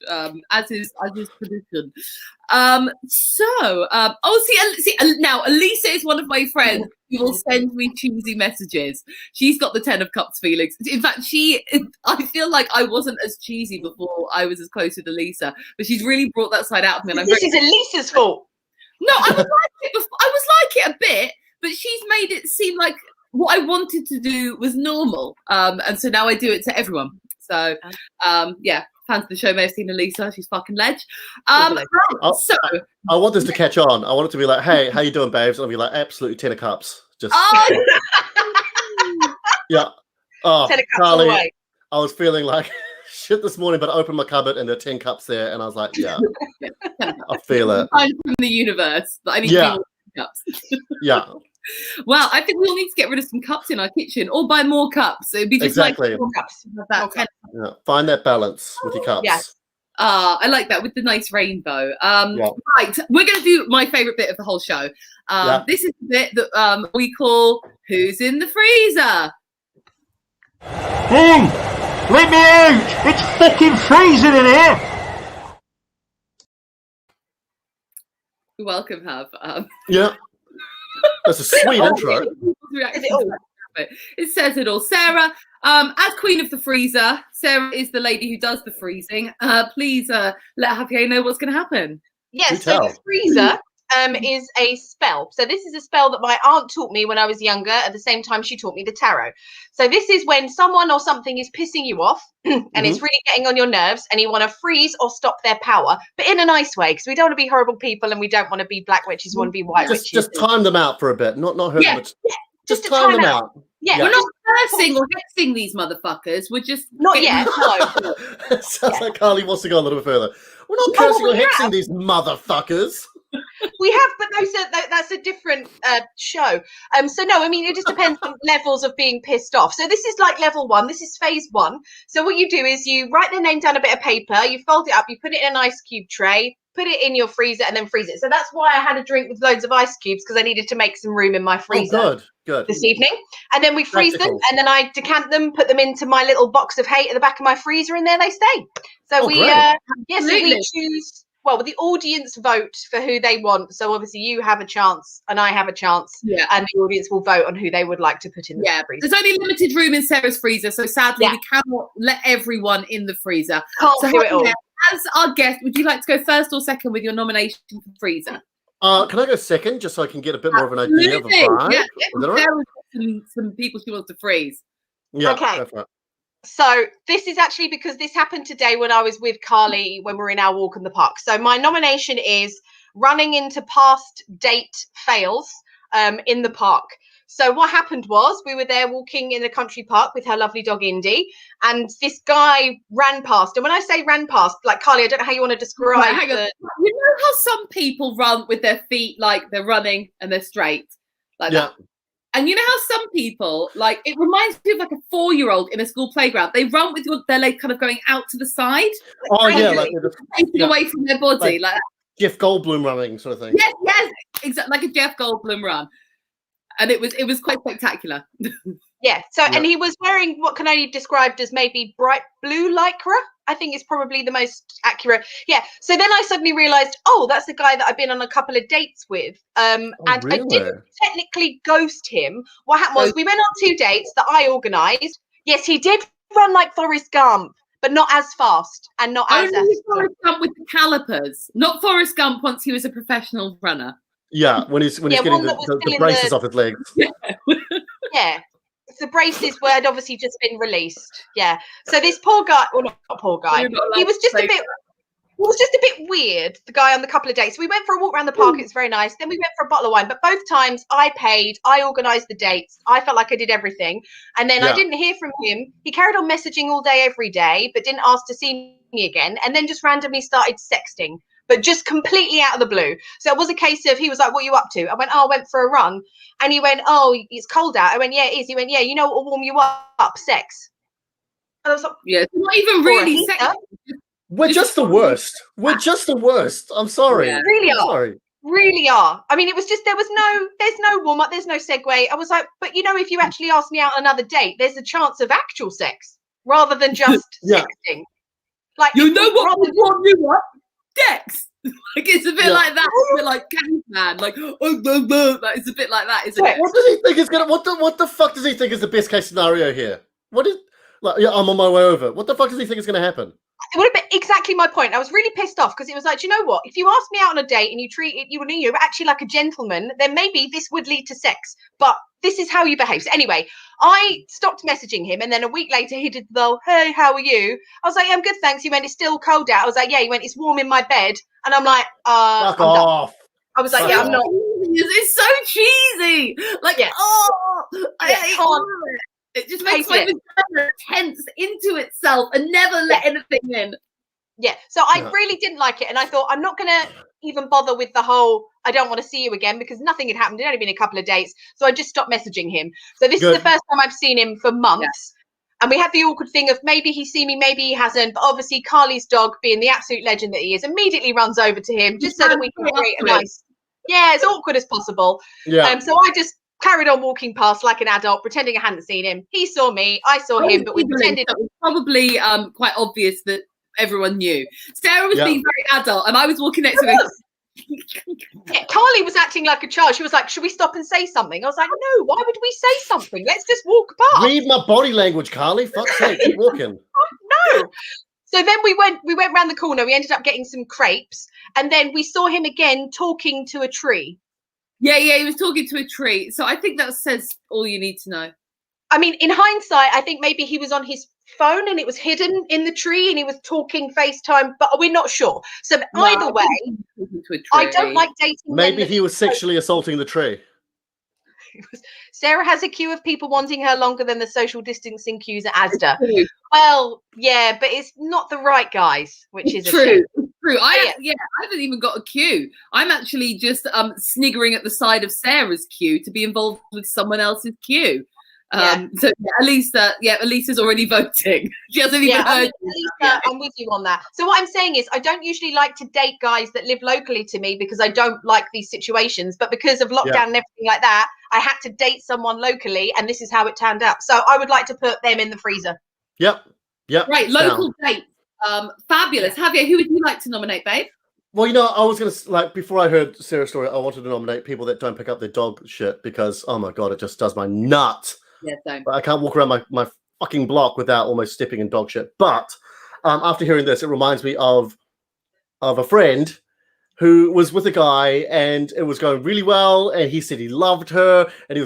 as is tradition. Now Elisa is one of my friends who will send me cheesy messages. She's got the 10 of Cups feelings. In fact, I feel like I wasn't as cheesy before I was as close with Elisa, but she's really brought that side out of me. And this is Elisa's fault. No, I was like it before. I was like it a bit, but she's made it seem like what I wanted to do was normal. And so now I do it to everyone. So, fans of the show may have seen Elisa. She's fucking ledge. I want this to catch on. I want it to be like, hey, how you doing, babes? And I'll be like, absolutely 10 of Cups. Just yeah. Oh, 10 of Cups Carly, away. I was feeling like shit this morning, but I opened my cupboard and there are 10 cups there, and I was like, yeah, I feel it. I'm from the universe. I need more cups. Yeah. Well, I think we all need to get rid of some cups in our kitchen, or buy more cups. It'd be just exactly. like more cups. Yeah. Find that balance with your cups. Yes. I like that with the nice rainbow. Right, we're going to do my favourite bit of the whole show. This is the bit that we call "Who's in the Freezer?" Hey, let me out! It's fucking freezing in here! You're welcome, Hub. Yeah. That's a sweet intro. It says it all. Sarah, as Queen of the Freezer, Sarah is the lady who does the freezing. Please let Javier know what's going to happen. Yes, so the freezer is a spell. So this is a spell that my aunt taught me when I was younger. At the same time, she taught me the tarot. So this is when someone or something is pissing you off and it's really getting on your nerves, and you want to freeze or stop their power, but in a nice way, because we don't want to be horrible people and we don't want to be black witches. We want to be white witches. Just time them out for a bit. Not hurt them. Just time them out. Yeah, we're not cursing or hexing these motherfuckers. We're just not yet. No. It sounds like Carly wants to go a little bit further. We're not cursing or hexing these motherfuckers. We have, but no, so that's a different show. So no, I mean, it just depends on levels of being pissed off. So this is like level 1. This is phase 1. So what you do is you write their name down a bit of paper, you fold it up, you put it in an ice cube tray, put it in your freezer, and then freeze it. So that's why I had a drink with loads of ice cubes, because I needed to make some room in my freezer. Good. This evening. And then we freeze them, and then I decant them, put them into my little box of hate at the back of my freezer, and there they stay. So we choose. Well, the audience vote for who they want. So obviously you have a chance and I have a chance. Yeah. And the audience will vote on who they would like to put in the freezer. There's only limited room in Sarah's freezer. So sadly, we cannot let everyone in the freezer. Can't do it all. As our guest, would you like to go first or second with your nomination for freezer? Can I go second, just so I can get a bit more of an idea of a vibe? Yeah. Sarah's got some people she wants to freeze. Yeah. Okay. So this is actually because this happened today when I was with Carly when we were in our walk in the park. So my nomination is running into past date fails in the park. So what happened was we were there walking in the country park with her lovely dog Indy, and this guy ran past. And when I say ran past, like Carly, I don't know how you want to describe You know how some people run with their feet like they're running and they're straight like that? And you know how some people, like, it reminds me of like a 4-year-old in a school playground. They run with their leg kind of going out to the side. Like taking away from their body. Like Jeff Goldblum running sort of thing. Yes, exactly, like a Jeff Goldblum run. And it was quite spectacular. Yeah. So, Yeah. and he was wearing what can only be described as maybe bright blue lycra. I think is probably the most accurate. Yeah. So then I suddenly realised, oh, that's the guy that I've been on a couple of dates with. And I really? didn't technically ghost him. What happened was we went on 2 dates that I organised. Yes, he did run like Forrest Gump, but not as fast and not as. Only Forrest Gump with the calipers, not Forrest Gump once he was a professional runner. Yeah, when he's getting one that was still the in braces off his legs. Yeah. The braces had obviously just been released. Yeah. So this poor guy, well, not poor guy, he was just a bit. It was just a bit weird, the guy on the couple of dates. We went for a walk around the park. It was very nice. Then we went for a bottle of wine. But both times I paid. I organised the dates. I felt like I did everything. And then I didn't hear from him. He carried on messaging all day, every day, but didn't ask to see me again. And then just randomly started sexting, but just completely out of the blue. So it was a case of, he was like, what are you up to? I went, oh, I went for a run. And he went, oh, it's cold out. I went, yeah, it is. He went, yeah, you know what will warm you up? Sex. And I was like, yeah, it's not even really sexy. We're just the worst. We're just the worst. I'm sorry. Yeah. Really I'm are. sorry. Really are. I mean, it was just, there's no warm up, there's no segue. I was like, but you know, if you actually ask me out on another date, there's a chance of actual sex rather than just sexting. Like, you know what would warm you up? Dex. Like, it's a bit like that. It's a bit like caveman. Like, like, it's a bit like that, isn't it? What does he think is gonna? What the fuck does he think is the best case scenario here? What is like? Yeah, I'm on my way over. What the fuck does he think is gonna happen? It would have been exactly my point. I was really pissed off because it was like, you know what? If you asked me out on a date and you treated you actually like a gentleman, then maybe this would lead to sex. But this is how you behave. So anyway, I stopped messaging him, and then a week later he did the hey, how are you? I was like, yeah, I'm good, thanks. He went, it's still cold out. I was like, yeah. He went, it's warm in my bed, and I'm like, Fuck I'm off. done. I was like, yeah, I'm not. It's so cheesy. Like, Yeah. I can't. It just makes my vagina tense into itself and never let anything in. Yeah. So I really didn't like it. And I thought, I'm not going to even bother with the whole, I don't want to see you again, because nothing had happened. It had only been a couple of dates. So I just stopped messaging him. So this is the first time I've seen him for months. Yeah. And we had the awkward thing of maybe he's seen me, maybe he hasn't. But obviously Carly's dog, being the absolute legend that he is, immediately runs over to him just so that we can create a nice, as awkward as possible. Yeah. So I just carried on walking past like an adult, pretending I hadn't seen him. He saw me, I saw him, but we pretended. It was probably quite obvious that everyone knew. Sarah was being very adult, and I was walking next to her. Carly was acting like a child. She was like, should we stop and say something? I was like, no, why would we say something? Let's just walk past. Read my body language, Carly. Fuck's sake, keep walking. No. So then we went round the corner. We ended up getting some crepes, and then we saw him again talking to a tree. Yeah, he was talking to a tree. So I think that says all you need to know. I mean, in hindsight, I think maybe he was on his phone and it was hidden in the tree and he was talking FaceTime, but we're not sure. So either way, I don't like dating. Maybe he was sexually assaulting the tree. Sarah has a queue of people wanting her longer than the social distancing queues at Asda. Well, yeah, but it's not the right guys, which is true. I haven't even got a queue. I'm actually just sniggering at the side of Sarah's queue to be involved with someone else's queue. So Elisa's already voting. She hasn't even heard. Elisa, I'm with you on that. So what I'm saying is, I don't usually like to date guys that live locally to me because I don't like these situations. But because of lockdown and everything like that, I had to date someone locally, and this is how it turned out. So I would like to put them in the freezer. Yep. Right, local dates. Fabulous. Javier, who would you like to nominate, babe? Well, I was gonna before I heard Sarah's story, I wanted to nominate people that don't pick up their dog shit because oh my god, it just does my nut. Yeah, same. I can't walk around my fucking block without almost stepping in dog shit. But after hearing this, it reminds me of a friend who was with a guy and it was going really well. And he said he loved her. And he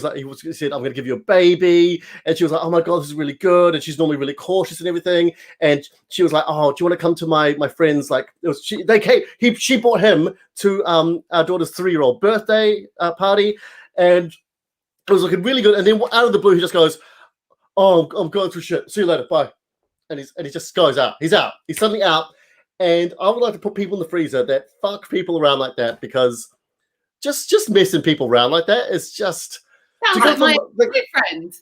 said, I'm going to give you a baby. And she was like, oh my God, this is really good. And she's normally really cautious and everything. And she was like, oh, do you want to come to my friend's, she brought him to our daughter's 3-year-old birthday party. And it was looking really good. And then out of the blue, he just goes, oh, I'm going through shit. See you later. Bye. And he just goes out. He's out. He's suddenly out. And I would like to put people in the freezer that fuck people around like that because just messing people around like that is just... Sounds like my boyfriend.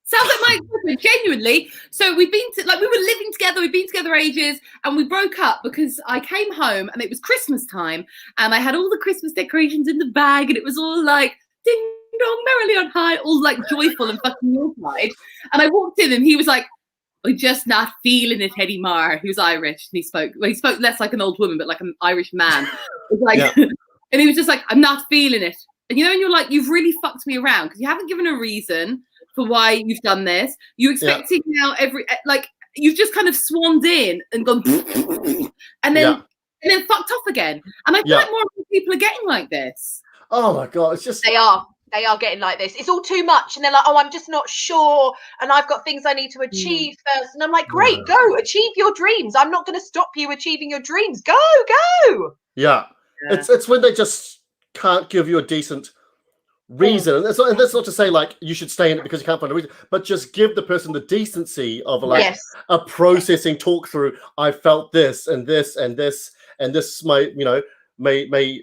Sounds like my boyfriend, genuinely. So we've been we were living together, we've been together ages, and we broke up because I came home and it was Christmas time and I had all the Christmas decorations in the bag and it was all like, ding, along merrily on high, all like joyful and fucking mortified. And I walked in and he was like, we're just not feeling it anymore. He was Irish and he spoke less like an old woman, but like an Irish man. It was like, and he was just like, I'm not feeling it. And you know, and you're like, you've really fucked me around because you haven't given a reason for why you've done this. You're expecting now you've just kind of swanned in and gone and then fucked off again. And I feel like more people are getting like this. Oh my God, it's just they are getting like this. It's all too much. And they're like, oh, I'm just not sure. And I've got things I need to achieve first. And I'm like, great, go achieve your dreams. I'm not going to stop you achieving your dreams. Go. Yeah. It's when they just can't give you a decent reason. And that's not to say like you should stay in it because you can't find a reason, but just give the person the decency of like a processing talk through. I felt this and this and this and this might, may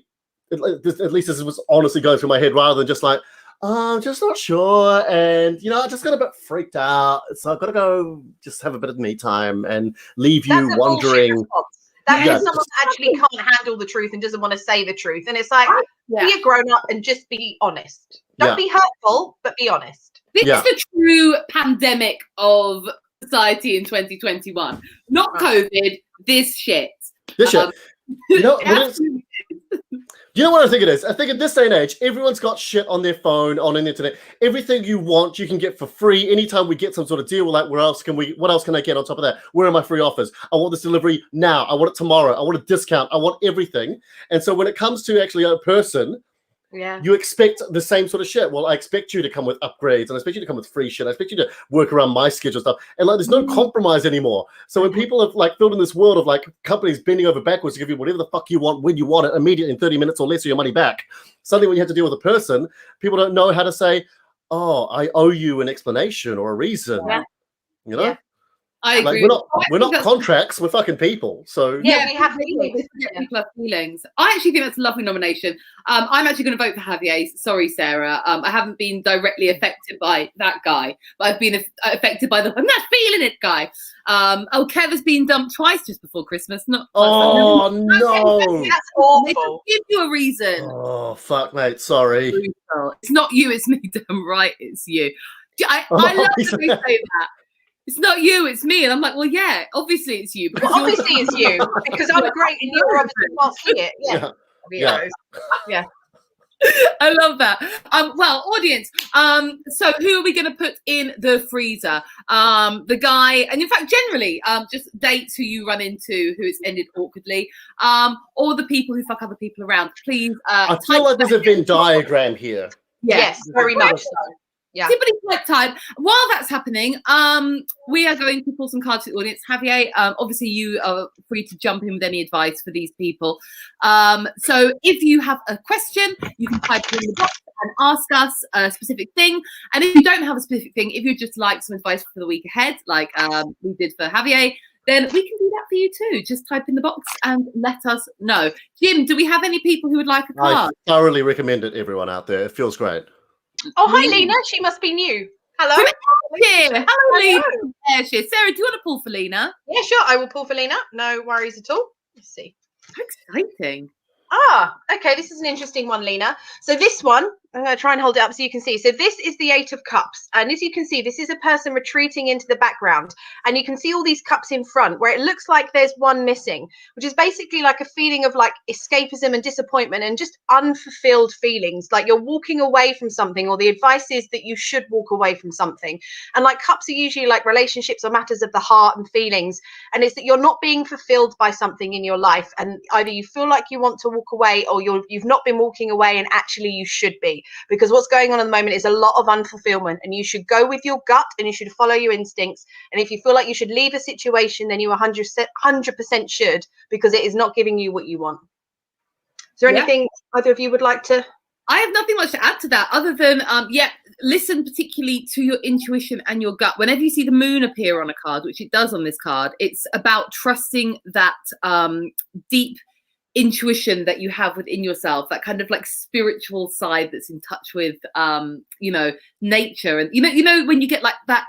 at least this was honestly going through my head rather than just like, oh, I'm just not sure. And, I just got a bit freaked out. So I've got to go just have a bit of me time and leave you wondering. That means someone actually can't handle the truth and doesn't want to say the truth. And it's like, be a grown up and just be honest. Don't be hurtful, but be honest. This is the true pandemic of society in 2021. Not COVID, this shit. This shit. You know what I think it is? I think in this day and age, everyone's got shit on their phone, on the internet. Everything you want, you can get for free. Anytime we get some sort of deal, we're like, what else can I get on top of that? Where are my free offers? I want this delivery now. I want it tomorrow. I want a discount. I want everything. And so when it comes to actually a person, you expect the same sort of shit. Well, I expect you to come with upgrades and I expect you to come with free shit. I expect you to work around my schedule stuff. And like, there's no compromise anymore. So when people have like filled in this world of like companies bending over backwards to give you whatever the fuck you want, when you want it, immediately in 30 minutes or less of your money back. Suddenly when you have to deal with a person, people don't know how to say, oh, I owe you an explanation or a reason. I agree. We're not contracts. We're fucking people. So we have feelings. People have feelings. I actually think that's a lovely nomination. I'm actually going to vote for Javier. Sorry, Sarah. I haven't been directly affected by that guy, but I've been affected by the I'm not feeling it guy. Kev has been dumped twice just before Christmas. No. That's awful. They don't give you a reason. Oh fuck, mate. Sorry. It's not you. It's me. Damn right. It's you. I love when they say that. It's not you, it's me. And I'm like, well, yeah, obviously it's you. Well, obviously it's you. Because I'm great and you're obviously can't see it. Yeah. I love that. Well, audience, so who are we going to put in the freezer? The guy, and in fact, generally, just dates who you run into who it's ended awkwardly, or the people who fuck other people around. Please. I feel like there's a Venn diagram here. Yes, very much so. Yeah. Simply quick time. While that's happening, we are going to pull some cards to the audience. Javier, obviously you are free to jump in with any advice for these people. So if you have a question, you can type it in the box and ask us a specific thing. And if you don't have a specific thing, if you'd just like some advice for the week ahead, like we did for Javier, then we can do that for you too. Just type in the box and let us know. Jim, do we have any people who would like a card? I thoroughly recommend it, everyone out there. It feels great. Oh, hi, Lena. She must be new. Hello. Hello, Lena. There she is. Sarah, do you want to pull for Lena? Yeah, sure. I will pull for Lena. No worries at all. Let's see. How exciting. Okay. This is an interesting one, Lena. So this one, I'm going to try and hold it up so you can see. So this is the 8 of Cups. And as you can see, this is a person retreating into the background. And you can see all these cups in front where it looks like there's one missing, which is basically like a feeling of like escapism and disappointment and just unfulfilled feelings. Like you're walking away from something, or the advice is that you should walk away from something. And like cups are usually like relationships or matters of the heart and feelings. And it's that you're not being fulfilled by something in your life. And either you feel like you want to walk away, or you've not been walking away and actually you should be. Because what's going on at the moment is a lot of unfulfillment, and you should go with your gut and you should follow your instincts. And if you feel like you should leave a situation, then you 100% should, because it is not giving you what you want. Is there anything either of you would like to? I have nothing much to add to that other than, listen particularly to your intuition and your gut. Whenever you see the moon appear on a card, which it does on this card, it's about trusting that deep intuition that you have within yourself, that kind of like spiritual side that's in touch with nature. And you know when you get like that,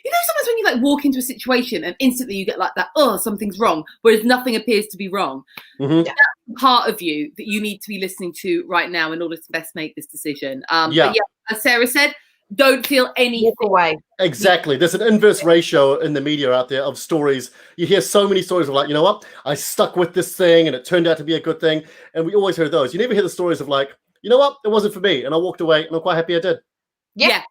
you know, sometimes when you like walk into a situation and instantly you get like that, oh, something's wrong, whereas nothing appears to be wrong. Mhm. That's part of you that you need to be listening to right now in order to best make this decision. Yeah. But yeah, as Sarah said, don't feel anything. Walk away. Exactly. There's an inverse ratio in the media out there of stories. You hear so many stories of like, you know what? I stuck with this thing and it turned out to be a good thing. And we always hear those. You never hear the stories of like, you know what? It wasn't for me. And I walked away and I'm quite happy I did. Yeah,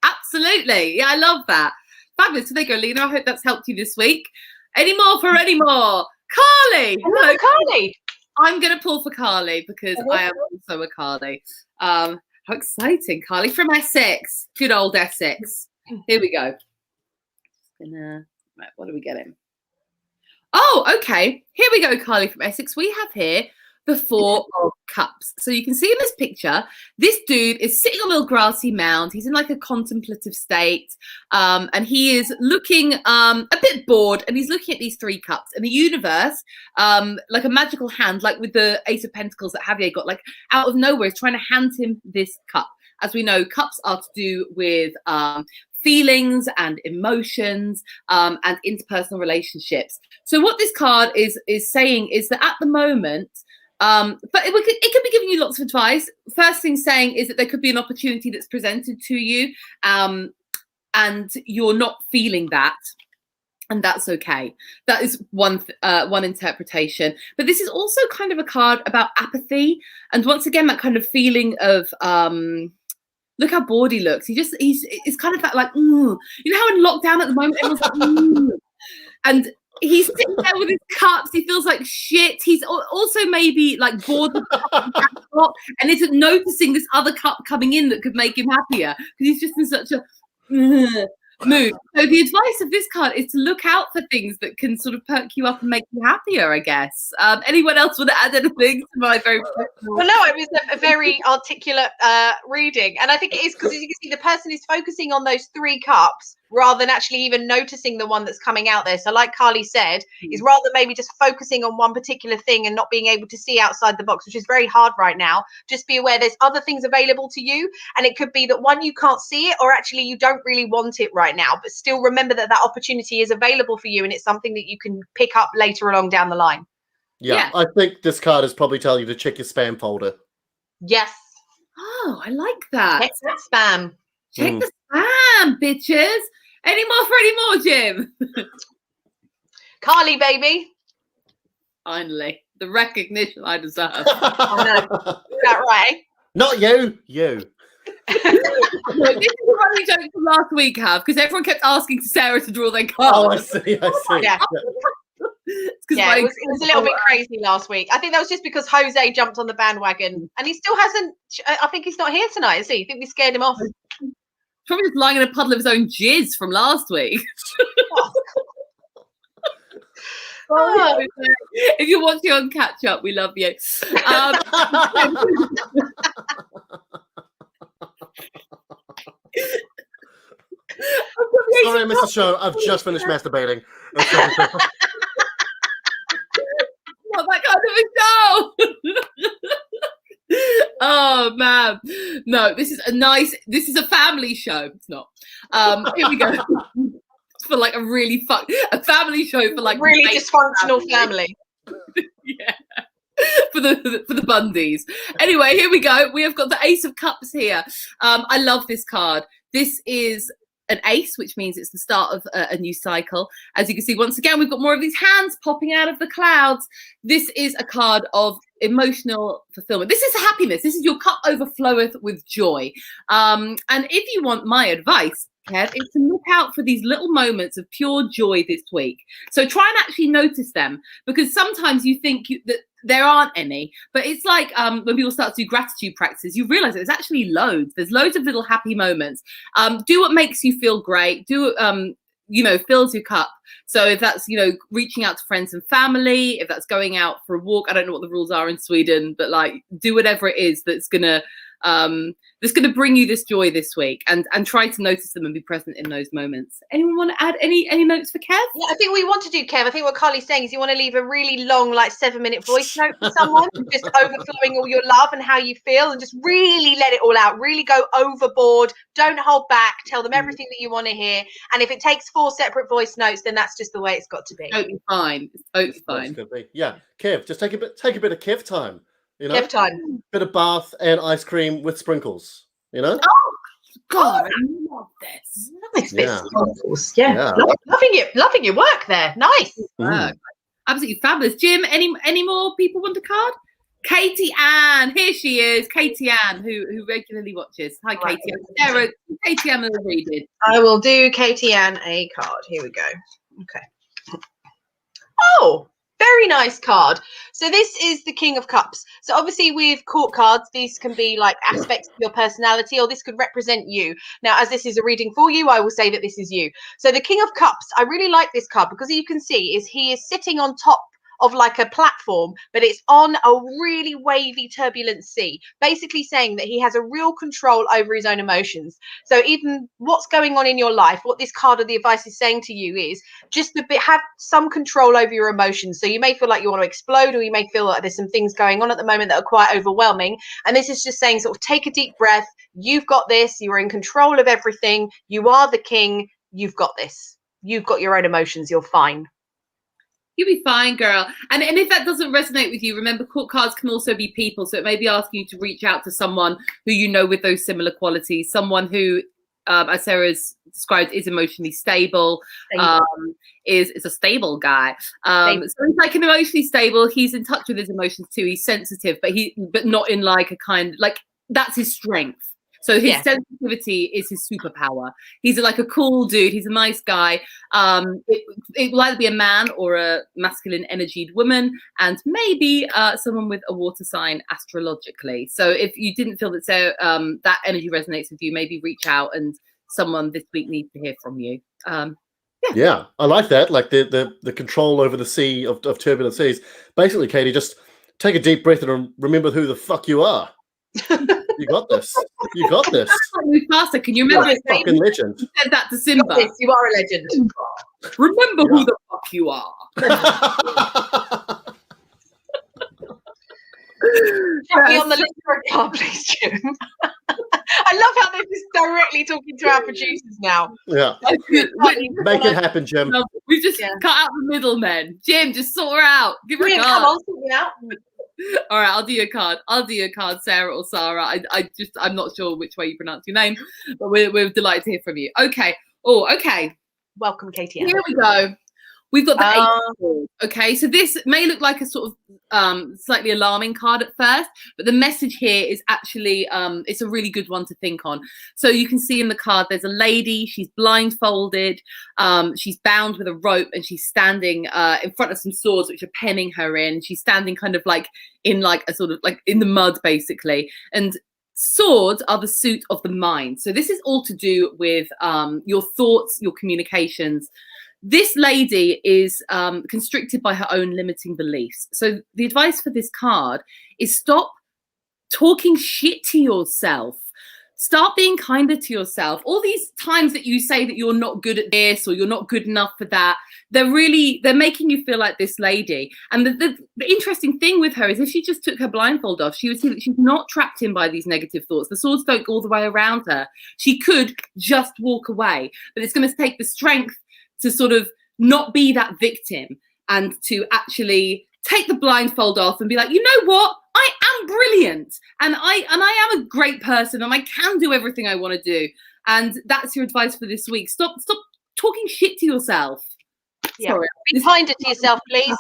absolutely. Yeah, I love that. Fabulous. So there you go, Lena. I hope that's helped you this week. Any more? Carly. Hello, Carly. I'm going to pull for Carly because I am also a Carly. How exciting. Carly from Essex. Good old Essex. Here we go. Right, what are we getting? Oh, okay. Here we go, Carly from Essex. We have here the Four of Cups. So you can see in this picture, this dude is sitting on a little grassy mound. He's in like a contemplative state. And he is looking a bit bored, and he's looking at these three cups. And the universe, like a magical hand, like with the Ace of Pentacles that Javier got, like out of nowhere, is trying to hand him this cup. As we know, cups are to do with feelings and emotions and interpersonal relationships. So what this card is saying is that at the moment, but it could be giving you lots of advice. First thing saying is that there could be an opportunity that's presented to you and you're not feeling that. And that's okay. That is one interpretation. But this is also kind of a card about apathy. And once again, that kind of feeling of, look how bored he looks. It's kind of that like, you know how in lockdown at the moment, everyone's like, and he's sitting there with his cups. He feels like shit. He's also maybe like bored with the cup and isn't noticing this other cup coming in that could make him happier because he's just in such a mood. So the advice of this card is to look out for things that can sort of perk you up and make you happier, I guess. Anyone else want to add anything to my very personal? Well, no, it was a very articulate reading. And I think it is because, as you can see, the person is focusing on those three cups rather than actually even noticing the one that's coming out there. So like Carly said, is rather maybe just focusing on one particular thing and not being able to see outside the box, which is very hard right now. Just be aware there's other things available to you. And it could be that one, you can't see it, or actually you don't really want it right now. But still remember that that opportunity is available for you and it's something that you can pick up later along down the line. Yeah. I think this card is probably telling you to check your spam folder. Yes. Oh, I like that. Check that spam. Check the spam, bitches. Any more, Jim? Carly, baby. Finally, the recognition I deserve. I know. Is that right? Not you. You. This is a running joke from last week, because everyone kept asking Sarah to draw their cards. Oh, I see. Yeah. It was a little bit crazy last week. I think that was just because Jose jumped on the bandwagon and he still hasn't. I think he's not here tonight, is he? I think we scared him off. Probably just lying in a puddle of his own jizz from last week. Oh. If you're watching on catch up, we love you. Sorry, I missed the show. I've just finished masturbating. Not that kind of a show. Oh man, no, this is a family show. It's not. Here we go. For like a really a family show for like really dysfunctional family. Yeah. For the Bundys. Anyway, here we go. We have got the Ace of Cups here. I love this card. This is an ace, which means it's the start of a new cycle. As you can see, once again, we've got more of these hands popping out of the clouds. This is a card of emotional fulfillment. This is happiness. This is your cup overfloweth with joy. And if you want my advice, Kev, is to look out for these little moments of pure joy this week. So try and actually notice them, because sometimes you think that there aren't any, but it's like when people start to do gratitude practices, you realize that there's actually loads. There's loads of little happy moments. Do what makes you feel great. Do fills your cup. So if that's, reaching out to friends and family, if that's going out for a walk, I don't know what the rules are in Sweden, but like do whatever it is that's gonna that's going to bring you this joy this week, and try to notice them and be present in those moments. Anyone want to add any notes for Kev? Yeah, I think we want to do, Kev. I think what Carly's saying is you want to leave a really long, like 7-minute voice note for someone, just overflowing all your love and how you feel, and just really let it all out. Really go overboard. Don't hold back. Tell them everything that you want to hear. And if it takes 4 separate voice notes, then that's just the way it's got to be. Totally fine. It's totally fine. Yeah, Kev, just take a bit of Kev time. You know, Kev time. Bit of bath and ice cream with sprinkles. You know. Oh God, I love this. Nice bits Yeah. of sprinkles. Yeah. Loving your work there. Nice. Absolutely fabulous. Jim, any more people want a card? Katie Ann, here she is. Katie Ann, who regularly watches. Hi, Katie Ann. Sarah, Katie Ann will read it. I will do Katie Ann a card. Here we go. Okay. Oh, very nice card. So this is the King of Cups. So obviously with court cards, these can be like aspects of your personality, or this could represent you. Now, as this is a reading for you, I will say that this is you. So the King of Cups, I really like this card because you can see is he is sitting on top of like a platform, but it's on a really wavy, turbulent sea, basically saying that he has a real control over his own emotions. So even what's going on in your life, what this card of the advice is saying to you is just have some control over your emotions. So you may feel like you want to explode, or you may feel like there's some things going on at the moment that are quite overwhelming. And this is just saying, sort of take a deep breath. You've got this. You're in control of everything. You are the king. You've got this. You've got your own emotions. You're fine. You'll be fine, girl. And if that doesn't resonate with you, remember court cards can also be people. So it may be asking you to reach out to someone who you know with those similar qualities, someone who, as Sarah's described, is emotionally stable, is a stable guy. So he's like an emotionally stable. He's in touch with his emotions too. He's sensitive, but not in like a kind, like that's his strength. So his sensitivity is his superpower. He's like a cool dude. He's a nice guy. It will either be a man or a masculine energied woman, and maybe someone with a water sign astrologically. So if you didn't feel that that energy resonates with you, maybe reach out, and someone this week needs to hear from you. Yeah, I like that. Like the control over the sea of turbulent seas. Basically, Katie, just take a deep breath and remember who the fuck you are. You got this. You got this. Move faster. Can you remember? You're a fucking legend. You said that to Simba. Yes, you are a legend. Remember who the fuck you are. Put me on the list for a card, please, Jim. I love how they're just directly talking to our producers now. Yeah. Make it happen, Jim. We've just cut out the middlemen. Jim, just sort her out. Give her a card. Come on, sort me out. All right, I'll do your card. Sarah or Sarah. I'm not sure which way you pronounce your name, but we're delighted to hear from you. Okay. Oh, okay. Welcome, Katie. Here we go. We've got the Eight of Swords. Okay, so this may look like a sort of slightly alarming card at first, but the message here is actually it's a really good one to think on. So you can see in the card there's a lady. She's blindfolded. She's bound with a rope, and she's standing in front of some swords which are penning her in. She's standing kind of like in like a sort of like in the mud basically, and swords are the suit of the mind. So this is all to do with your thoughts, your communications. This lady is constricted by her own limiting beliefs. So the advice for this card is stop talking shit to yourself. Start being kinder to yourself. All these times that you say that you're not good at this or you're not good enough for that, they're making you feel like this lady. And the interesting thing with her is if she just took her blindfold off, she would see that she's not trapped in by these negative thoughts. The swords don't go all the way around her. She could just walk away, but it's going to take the strength to sort of not be that victim and to actually take the blindfold off and be like, you know what? I am brilliant and I am a great person and I can do everything I want to do. And that's your advice for this week. Stop talking shit to yourself. Yeah. Sorry. Be kinder to yourself, please.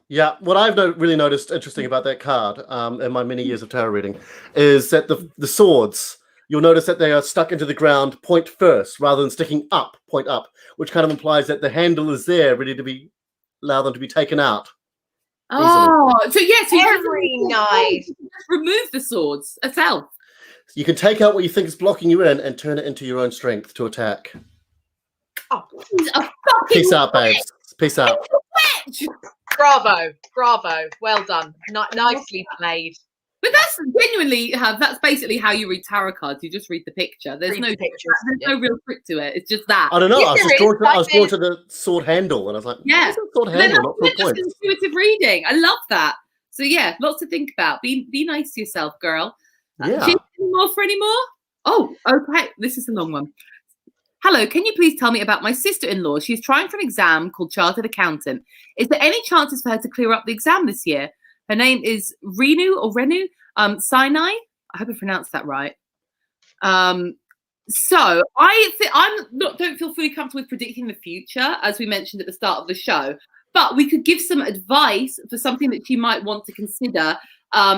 Yeah, what I've really noticed interesting about that card in my many years of tarot reading is that the swords, you'll notice that they are stuck into the ground point first rather than sticking up, point up, which kind of implies that the handle is there ready to allow them to be taken out. Oh, so yes, very nice. Just remove the swords itself. You can take out what you think is blocking you in and turn it into your own strength to attack. Oh, peace out, babes. Peace out. Bravo. Well done. Nicely played. But that's genuinely that's basically how you read tarot cards. You just read the picture. There's Read no the pictures, no real trick to it. It's just that. I don't know. Yes, I was there just is, drawn to, like I was drawn to the sword handle, and I was like, Yeah. what is a sword But then handle? Not that's 4 just points. intuitive reading. I love that. So yeah, lots to think about. Be nice to yourself, girl. Yeah. Any more for any more? Oh, okay. This is a long one. Hello, can you please tell me about my sister-in-law? She's trying for an exam called Chartered Accountant. Is there any chances for her to clear up the exam this year? Her name is Renu Sinai. I hope I pronounced that right. So don't feel fully comfortable with predicting the future, as we mentioned at the start of the show. But we could give some advice for something that she might want to consider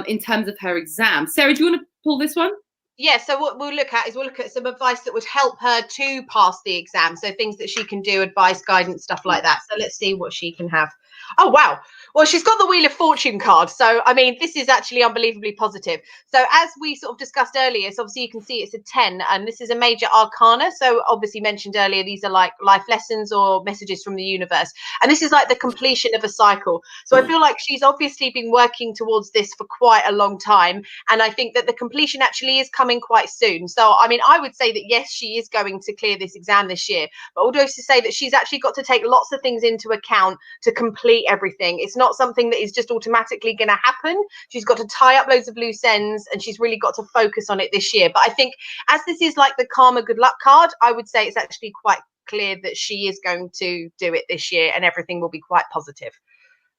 in terms of her exam. Sarah, do you want to pull this one? Yeah, so what we'll look at some advice that would help her to pass the exam. So things that she can do, advice, guidance, stuff like that. So let's see what she can have. Oh, wow. Well, she's got the Wheel of Fortune card. So, I mean, this is actually unbelievably positive. So as we sort of discussed earlier, so obviously you can see it's a 10, and this is a major arcana. So obviously mentioned earlier, these are like life lessons or messages from the universe. And this is like the completion of a cycle. So I feel like she's obviously been working towards this for quite a long time. And I think that the completion actually is coming quite soon. So, I mean, I would say that, yes, she is going to clear this exam this year, but also to say that she's actually got to take lots of things into account to complete everything. It's not something that is just automatically going to happen. She's got to tie up loads of loose ends, and she's really got to focus on it this year. But I think as this is like the karma good luck card, I would say it's actually quite clear that she is going to do it this year, and everything will be quite positive.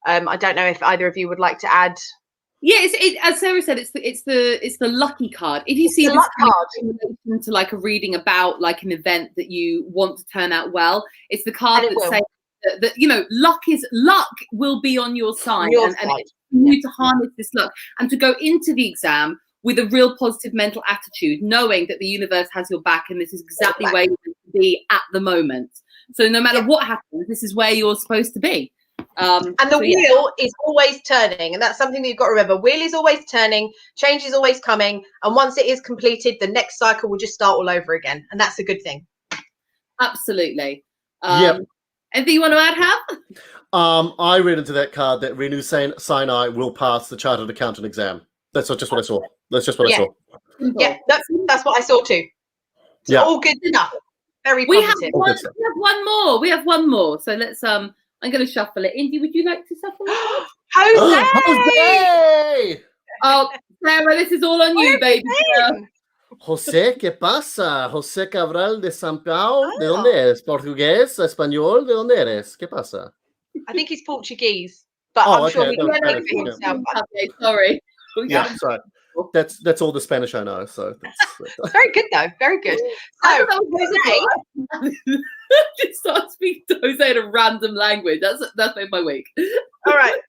I don't know if either of you would like to add. Yeah, as Sarah said, it's the lucky card. If you see this card in relation to like a reading about like an event that you want to turn out well, it's the card that says that you know luck will be on your side, and it's for you to harness this luck and to go into the exam with a real positive mental attitude, knowing that the universe has your back and this is exactly where you're going to be at the moment. So no matter what happens, this is where you're supposed to be. And the wheel is always turning, and that's something that you've got to remember. Wheel is always turning, change is always coming, and once it is completed, the next cycle will just start all over again, and that's a good thing. Absolutely. Yep. Anything you want to add, Hab? I read into that card that Renu Sinai will pass the Chartered Accountant exam. That's just what I saw. That's just what I saw. Yeah, that's what I saw too. It's all good enough. Very positive. We have one more. So let's I'm going to shuffle it. Indy, would you like to shuffle it? Jose! Jose! Oh, Sarah, this is all on you, baby. José, ¿qué pasa? José Cabral de San Pau. ¿De dónde eres? ¿Portugués? ¿Español? ¿De dónde eres? ¿Qué pasa? I think he's Portuguese, but I'm sure he can speak for himself. Okay, sorry. Yeah, sorry. That's all the Spanish I know. So that's very good though. Very good. So Jose, just start speaking to Jose in a random language. That's made my week. All right.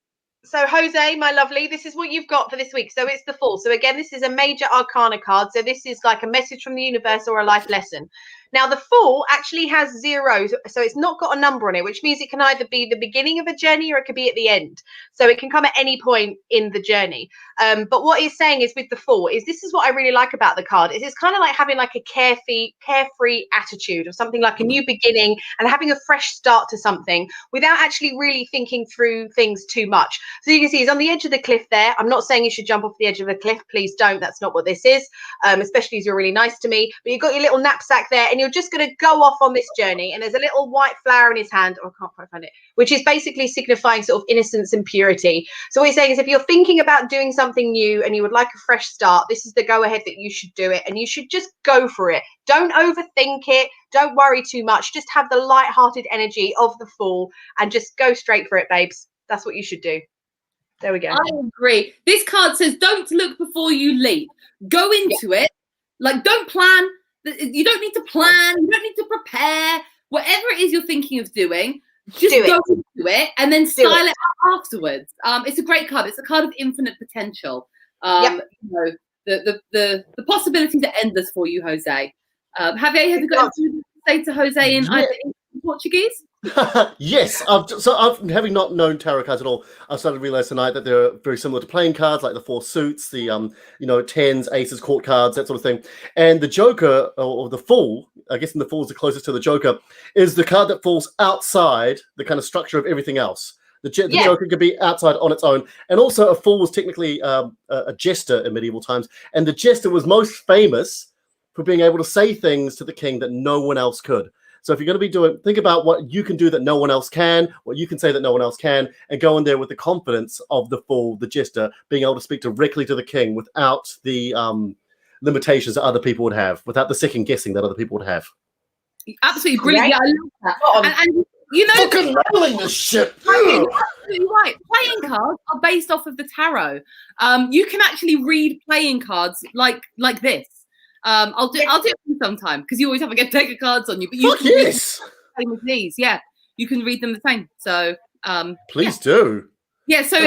So Jose, my lovely, this is what you've got for this week. So it's the Fool. So again, this is a major arcana card. So this is like a message from the universe or a life lesson. Now the Fool actually has 0, so it's not got a number on it, which means it can either be the beginning of a journey or it could be at the end. So it can come at any point in the journey. But what it's saying is with the Fool is this is what I really like about the card is it's kind of like having like a carefree attitude of something like a new beginning and having a fresh start to something without actually really thinking through things too much. So you can see he's on the edge of the cliff there. I'm not saying you should jump off the edge of the cliff. Please don't. That's not what this is, especially as you're really nice to me. But you've got your little knapsack there and you're just going to go off on this journey. And there's a little white flower in his hand. Oh, I can't quite find it, which is basically signifying sort of innocence and purity. So what he's saying is if you're thinking about doing something new and you would like a fresh start, this is the go ahead that you should do it. And you should just go for it. Don't overthink it. Don't worry too much. Just have the light-hearted energy of the Fool and just go straight for it, babes. That's what you should do. There we go. I agree. This card says don't look before you leap. Go into it. Like, don't plan. You don't need to plan. You don't need to prepare. Whatever it is you're thinking of doing, just go into it and then style it out afterwards. It's a great card. It's a card of infinite potential. You know, the possibilities are endless for you, Jose. Have you got anything to say to Jose in Portuguese? Yes, I've having not known tarot cards at all, I've started to realize tonight that they're very similar to playing cards, like the 4 suits, the tens, aces, court cards, that sort of thing. And the Joker or the Fool, I guess, the Fool is the closest to the Joker, is the card that falls outside the kind of structure of everything else. The Joker could be outside on its own. And also, a fool was technically a jester in medieval times. And the jester was most famous for being able to say things to the king that no one else could. So if you're going to be think about what you can do that no one else can, what you can say that no one else can, and go in there with the confidence of the fool, the jester, being able to speak directly to the king without the limitations that other people would have, without the second guessing that other people would have. Absolutely brilliant. Yeah, I love that. And you know, fucking nailing this shit. You're absolutely right. Playing cards are based off of the tarot. You can actually read playing cards like this. I'll do it sometime because you always have a deck of cards on you. But you can read them the same with these. Yeah, you can read them the same. So please do. Yeah. So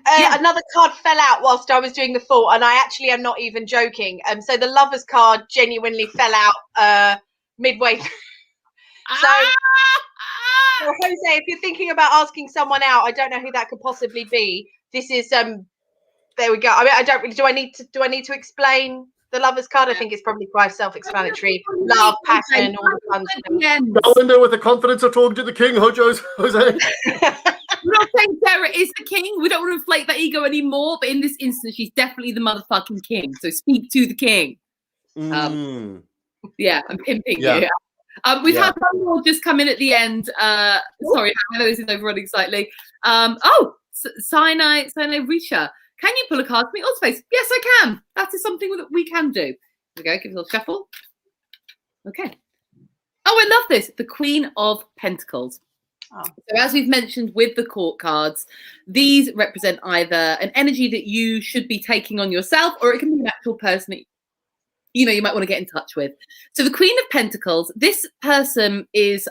another card fell out whilst I was doing the Fool, and I actually am not even joking. So the Lovers card genuinely fell out midway through. So Jose, if you're thinking about asking someone out, I don't know who that could possibly be. This is there we go. I mean, I don't really. Do I need to explain the Lovers card? I think it's probably quite self-explanatory. Love, passion, all the fun stuff. Go in there with the confidence of talking to the king, Jose. We're not saying Sarah is the king. We don't want to inflate that ego anymore. But in this instance, she's definitely the motherfucking king. So speak to the king. Yeah, I'm pimping you. We've had one more just come in at the end. Sorry, I know this is overrunning slightly. Sinai Risha. Can you pull a card for me? Space. Yes, I can. That is something that we can do. Here we go. Give it a little shuffle. Okay. Oh, I love this. The Queen of Pentacles. Oh. So as we've mentioned with the court cards, these represent either an energy that you should be taking on yourself, or it can be an actual person that you might want to get in touch with. So the Queen of Pentacles, this person is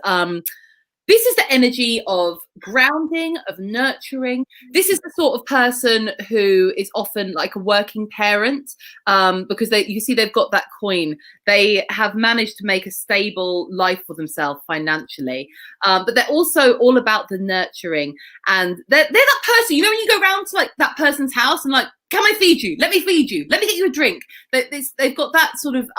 this is the energy of grounding, of nurturing. This is the sort of person who is often like a working parent, because you see they've got that coin. They have managed to make a stable life for themselves financially, but they're also all about the nurturing. And they're that person, when you go around to like that person's house and like, can I feed you? Let me feed you. Let me get you a drink. They've got that sort of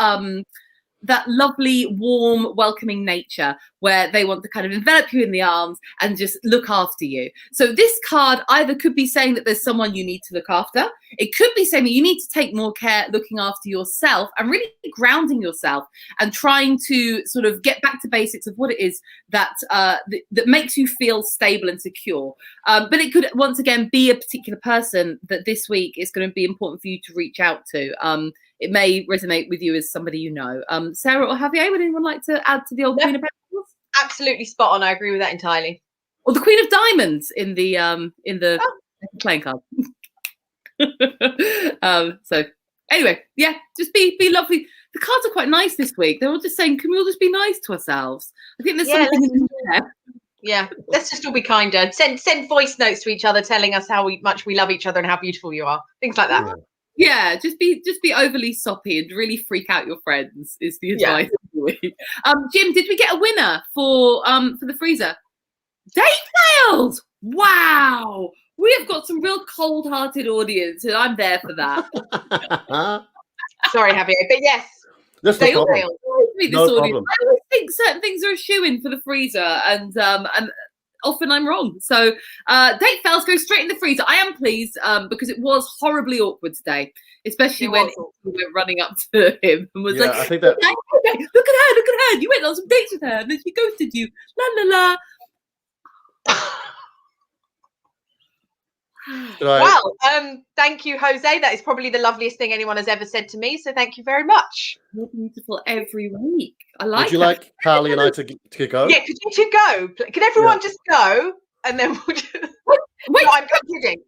that lovely, warm, welcoming nature where they want to kind of envelop you in the arms and just look after you. So this card either could be saying that there's someone you need to look after. It could be saying that you need to take more care looking after yourself and really grounding yourself and trying to sort of get back to basics of what it is that that makes you feel stable and secure. But it could, once again, be a particular person that this week is going to be important for you to reach out to. It may resonate with you as somebody you know. Sarah or Javier, would anyone like to add to the old Queen of Pentacles? Absolutely spot on. I agree with that entirely. Or the Queen of Diamonds in the playing card. So anyway, yeah, just be lovely. The cards are quite nice this week. They're all just saying, can we all just be nice to ourselves? I think there's something in there. Yeah, let's just all be kinder. Send voice notes to each other telling us how much we love each other and how beautiful you are. Things like that. Yeah, just be overly soppy and really freak out your friends is the advice. Jim, did we get a winner for the freezer? Date failed. Wow, we have got some real cold-hearted audience, and I'm there for that. Sorry, Javier, but yes, they all failed. No problem. I always think certain things are a shoo-in for the freezer, and often I'm wrong. So date fails, go straight in the freezer. I am pleased because it was horribly awkward today, especially when we were running up to him and was like, I think that... okay, look at her. You went on some dates with her and then she ghosted you. La la la. Well, thank you, Jose. That is probably the loveliest thing anyone has ever said to me. So thank you very much. You're beautiful every week. I like. Would you like Carly and I to go? Yeah, could you two go? Can everyone just go and then we'll just... Wait, no, I'm kidding.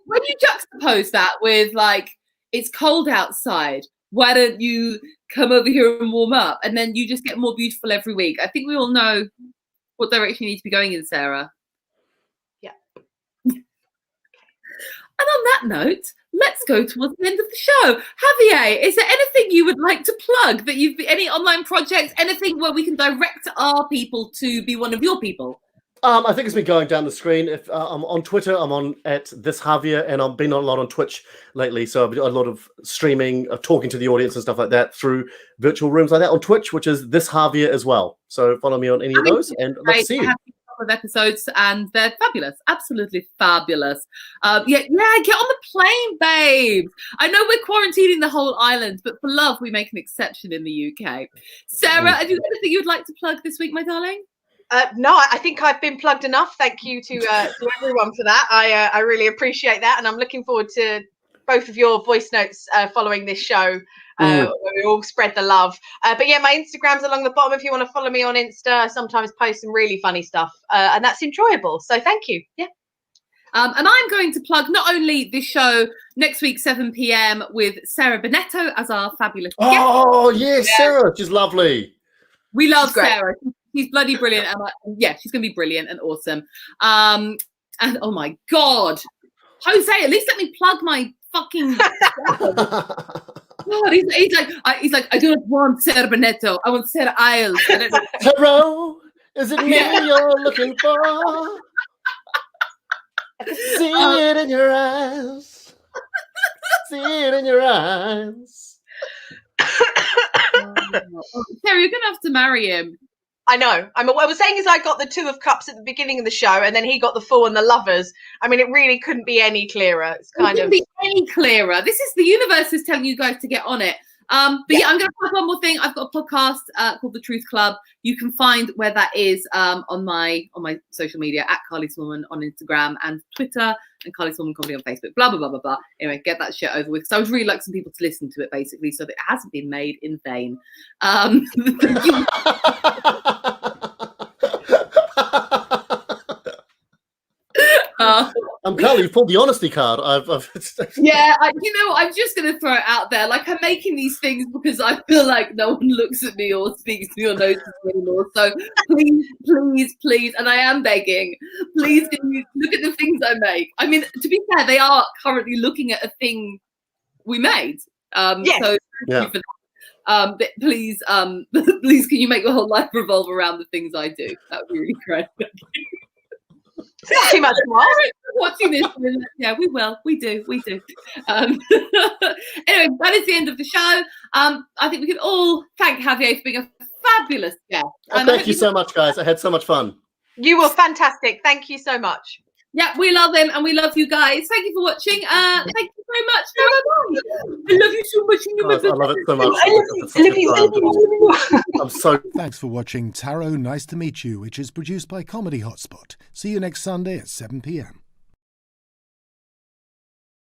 When you juxtapose that with like, it's cold outside, why don't you come over here and warm up? And then you just get more beautiful every week. I think we all know what direction you need to be going in, Sarah. And on that note, let's go towards the end of the show. Javier, is there anything you would like to plug that any online projects, anything where we can direct our people to be one of your people? I think it's been going down the screen. If I'm on Twitter, I'm on @thisjavier, and I've been a lot on Twitch lately. So I've got a lot of streaming, talking to the audience and stuff like that through virtual rooms like that on Twitch, which is thisjavier as well. So follow me on any of those, and let's see you. couple of episodes, and they're fabulous, absolutely fabulous. Get on the plane, babes. I know we're quarantining the whole island, but for love, we make an exception in the UK. Sarah, have you got anything you'd like to plug this week, my darling? No, I think I've been plugged enough. Thank you to everyone for that. I really appreciate that, and I'm looking forward to both of your voice notes following this show. Where we all spread the love. But yeah, my Instagram's along the bottom if you want to follow me on Insta. I sometimes post some really funny stuff, and that's enjoyable. So thank you. Yeah. And I'm going to plug not only this show next week, 7 p.m. with Sarah Bonetto as our fabulous guest. Oh, yes, yeah. Sarah, she's lovely. We love Sarah. She's bloody brilliant. And she's going to be brilliant and awesome. And oh my God, Jose, at least let me plug my fucking... God, he's like, I don't want Sarah Bonetto. I want Sarah Isles. Hello, is it me you're looking for? I can see it in your eyes. See it in your eyes. Sarah, you're gonna have to marry him. I know. What I was saying is I got the 2 of cups at the beginning of the show, and then he got the 4 and the lovers. I mean, it really couldn't be any clearer. It couldn't be any clearer. This is the universe is telling you guys to get on it. I'm going to plug one more thing. I've got a podcast called The Truth Club. You can find where that is on my social media at Carly Smallman on Instagram and Twitter, and Carly Smallman Comedy on Facebook. Blah blah blah blah blah. Anyway, get that shit over with. So I would really like some people to listen to it, basically, so that it hasn't been made in vain. I'm Carly, you pulled the honesty card. I'm just going to throw it out there. Like, I'm making these things because I feel like no one looks at me or speaks to me or notices me anymore. So please, and I am begging, please can you look at the things I make. I mean, to be fair, they are currently looking at a thing we made. So thank you for that. But please, please, can you make your whole life revolve around the things I do? That would be really great. It's not too much more. Watching this, yeah, we will. We do. Anyway, that is the end of the show. I think we can all thank Javier for being a fabulous guest. Thank you so much, guys. I had so much fun. You were fantastic. Thank you so much. Yeah, we love him and we love you guys. Thank you for watching. Thank you very much. I love you so much. Guys, I love it so much. I'm so. Thanks for watching Tarot Nice to Meet You, which is produced by Comedy Hotspot. See you next Sunday at 7 p.m.